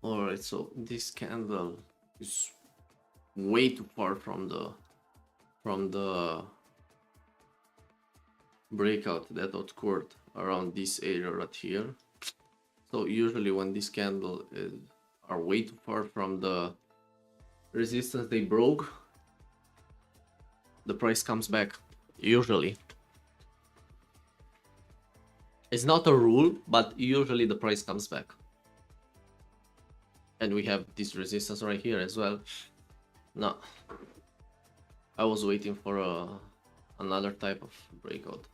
Alright, so this candle is way too far from the breakout that occurred around this area right here. So usually when this candle are way too far from the resistance they broke, the price comes back. Usually, it's not a rule, but usually the price comes back. And we have this resistance right here as well. No, I was waiting for another type of breakout.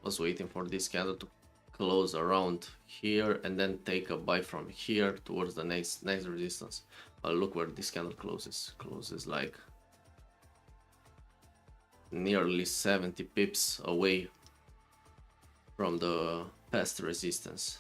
I was waiting for this candle to close around here and then take a buy from here towards the next resistance. But look where this candle closes. Closes like nearly 70 pips away from the past resistance.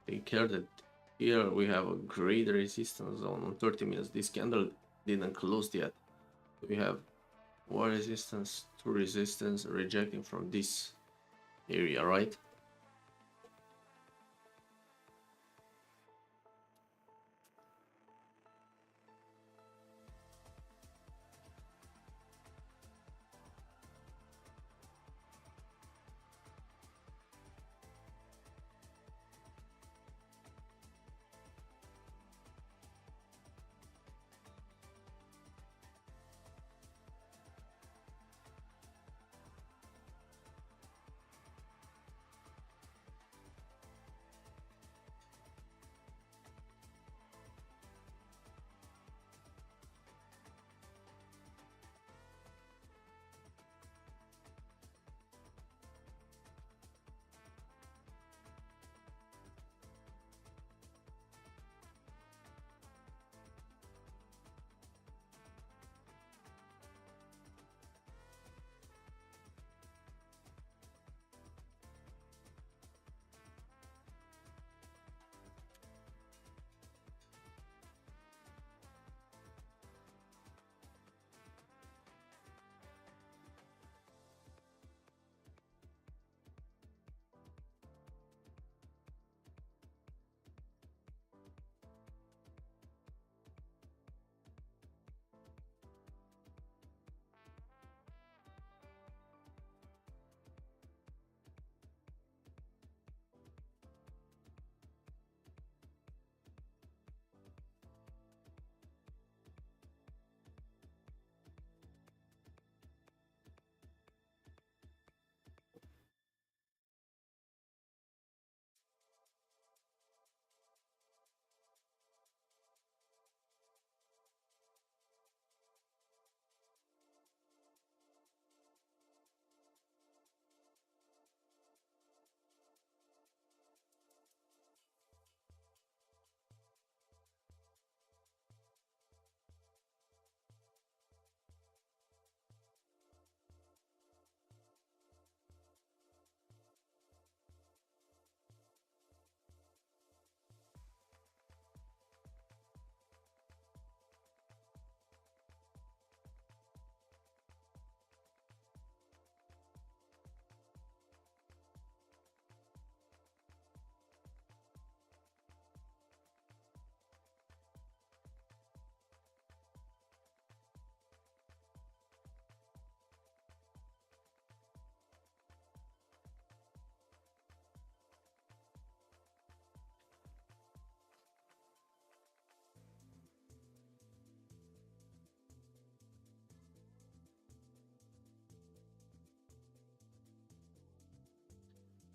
Take care that here we have a great resistance zone on 30 minutes. This candle didn't close yet. We have One resistance, two resistance, rejecting from this area, right?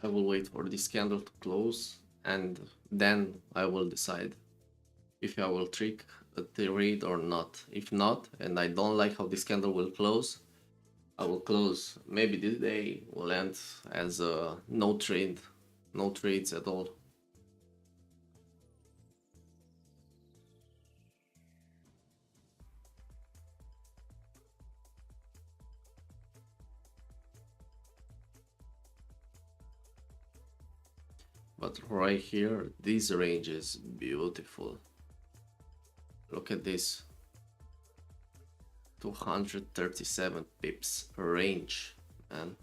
I will wait for this candle to close and then I will decide if I will trick a trade or not. If not, and I don't like how this candle will close, I will close. Maybe this day will end as a no trade, no trades at all. But right here, this range is beautiful. Look at this. 237 pips range, man.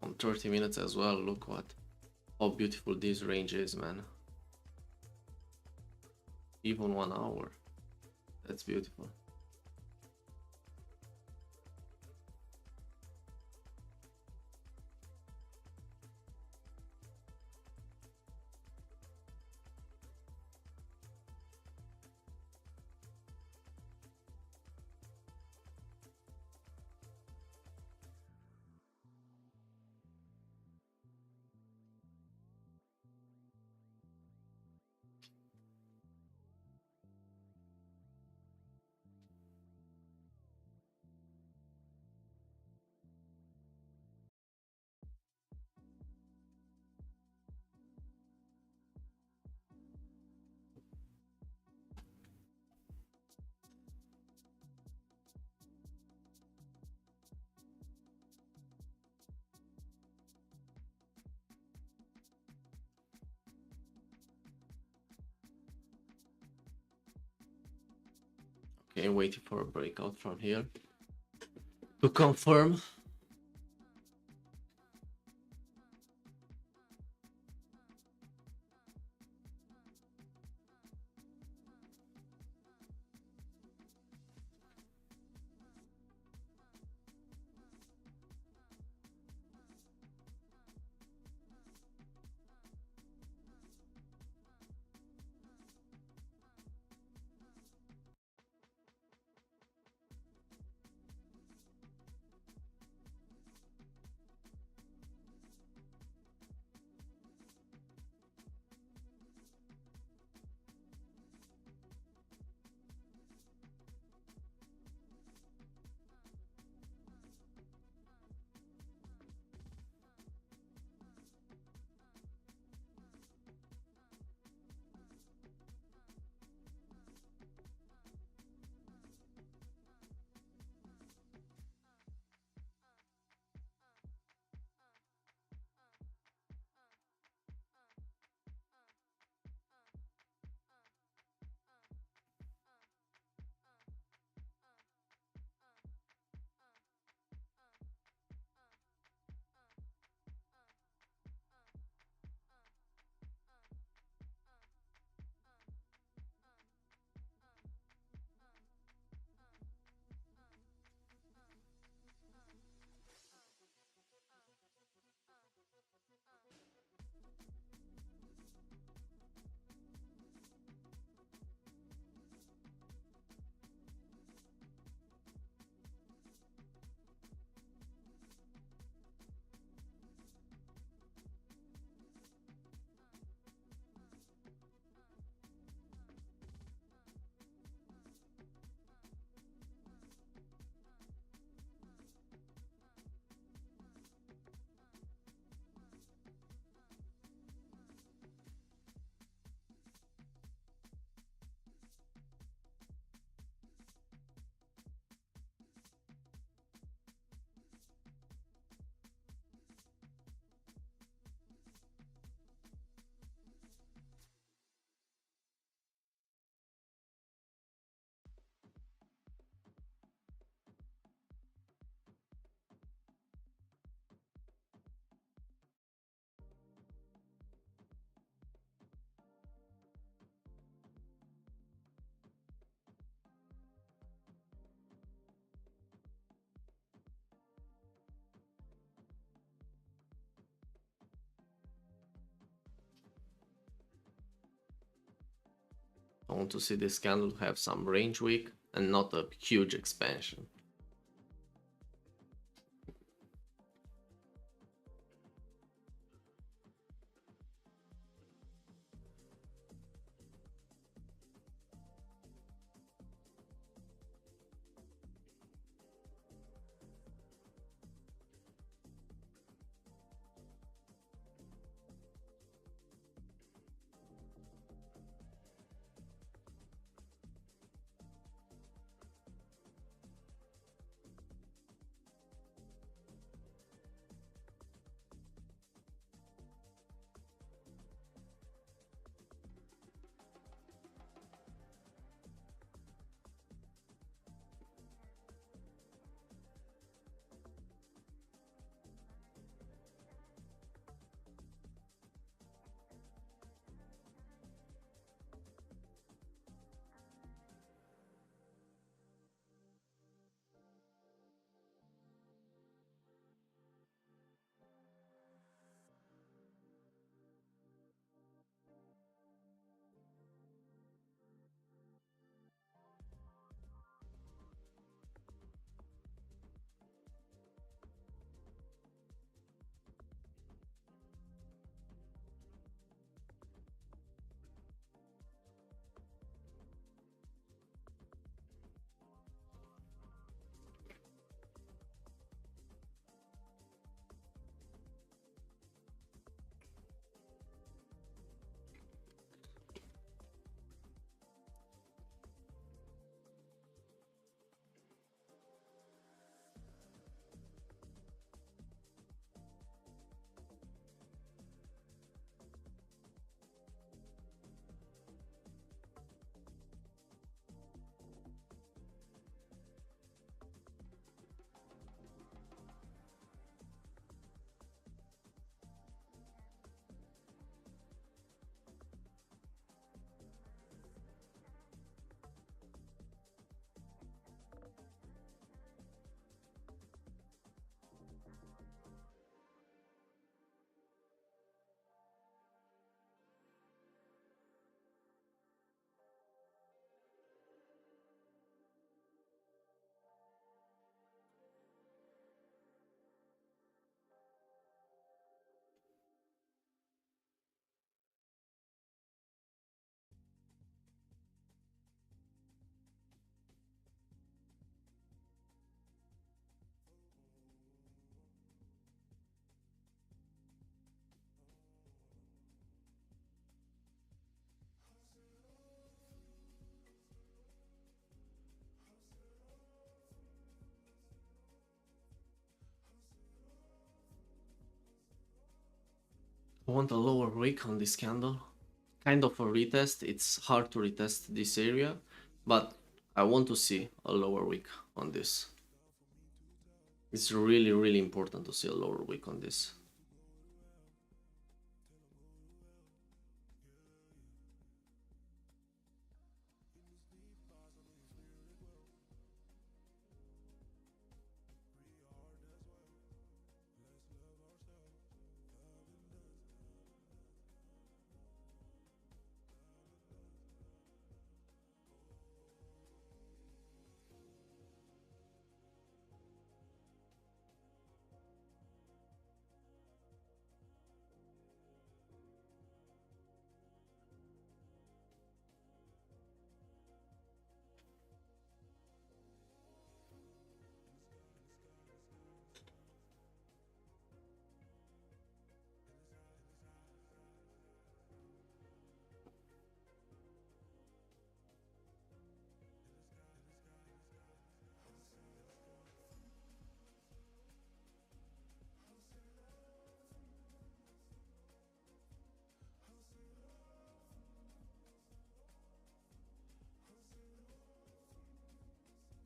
on 30 minutes as well. Look how beautiful this range is, man. Even 1 hour, that's beautiful. Okay, waiting for a breakout from here to confirm. I want to see this candle have some range wick and not a huge expansion. I want a lower wick on this candle. Kind of a retest. It's hard to retest this area, but I want to see a lower wick on this. It's really, really important to see a lower wick on this.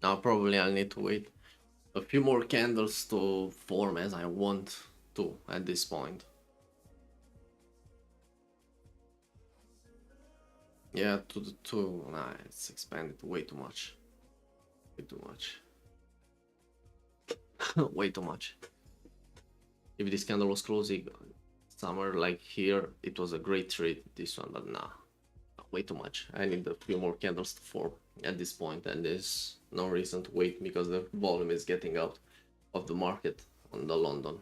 Now probably I'll need to wait a few more candles to form as I want to at this point. Yeah, nah, it's expanded way too much. Way too much. Way too much. If this candle was closing somewhere like here, it was a great trade, this one, but nah. Way too much. I need a few more candles to form at this point, and there's no reason to wait because the volume is getting out of the market on the London.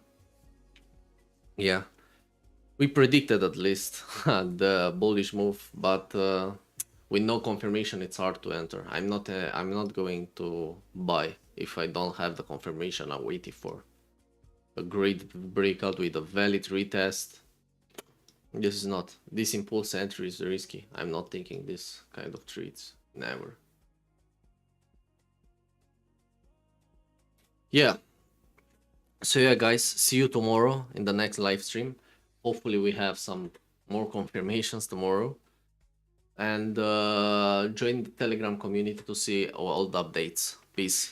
Yeah, we predicted at least the bullish move, but with no confirmation, it's hard to enter. I'm not going to buy if I don't have the confirmation I'm waiting for. A great breakout with a valid retest. This impulse entry is risky. I'm not taking this kind of trades. Never. Yeah. So yeah, guys, see you tomorrow in the next live stream. Hopefully we have some more confirmations tomorrow. And join the Telegram community to see all the updates. Peace.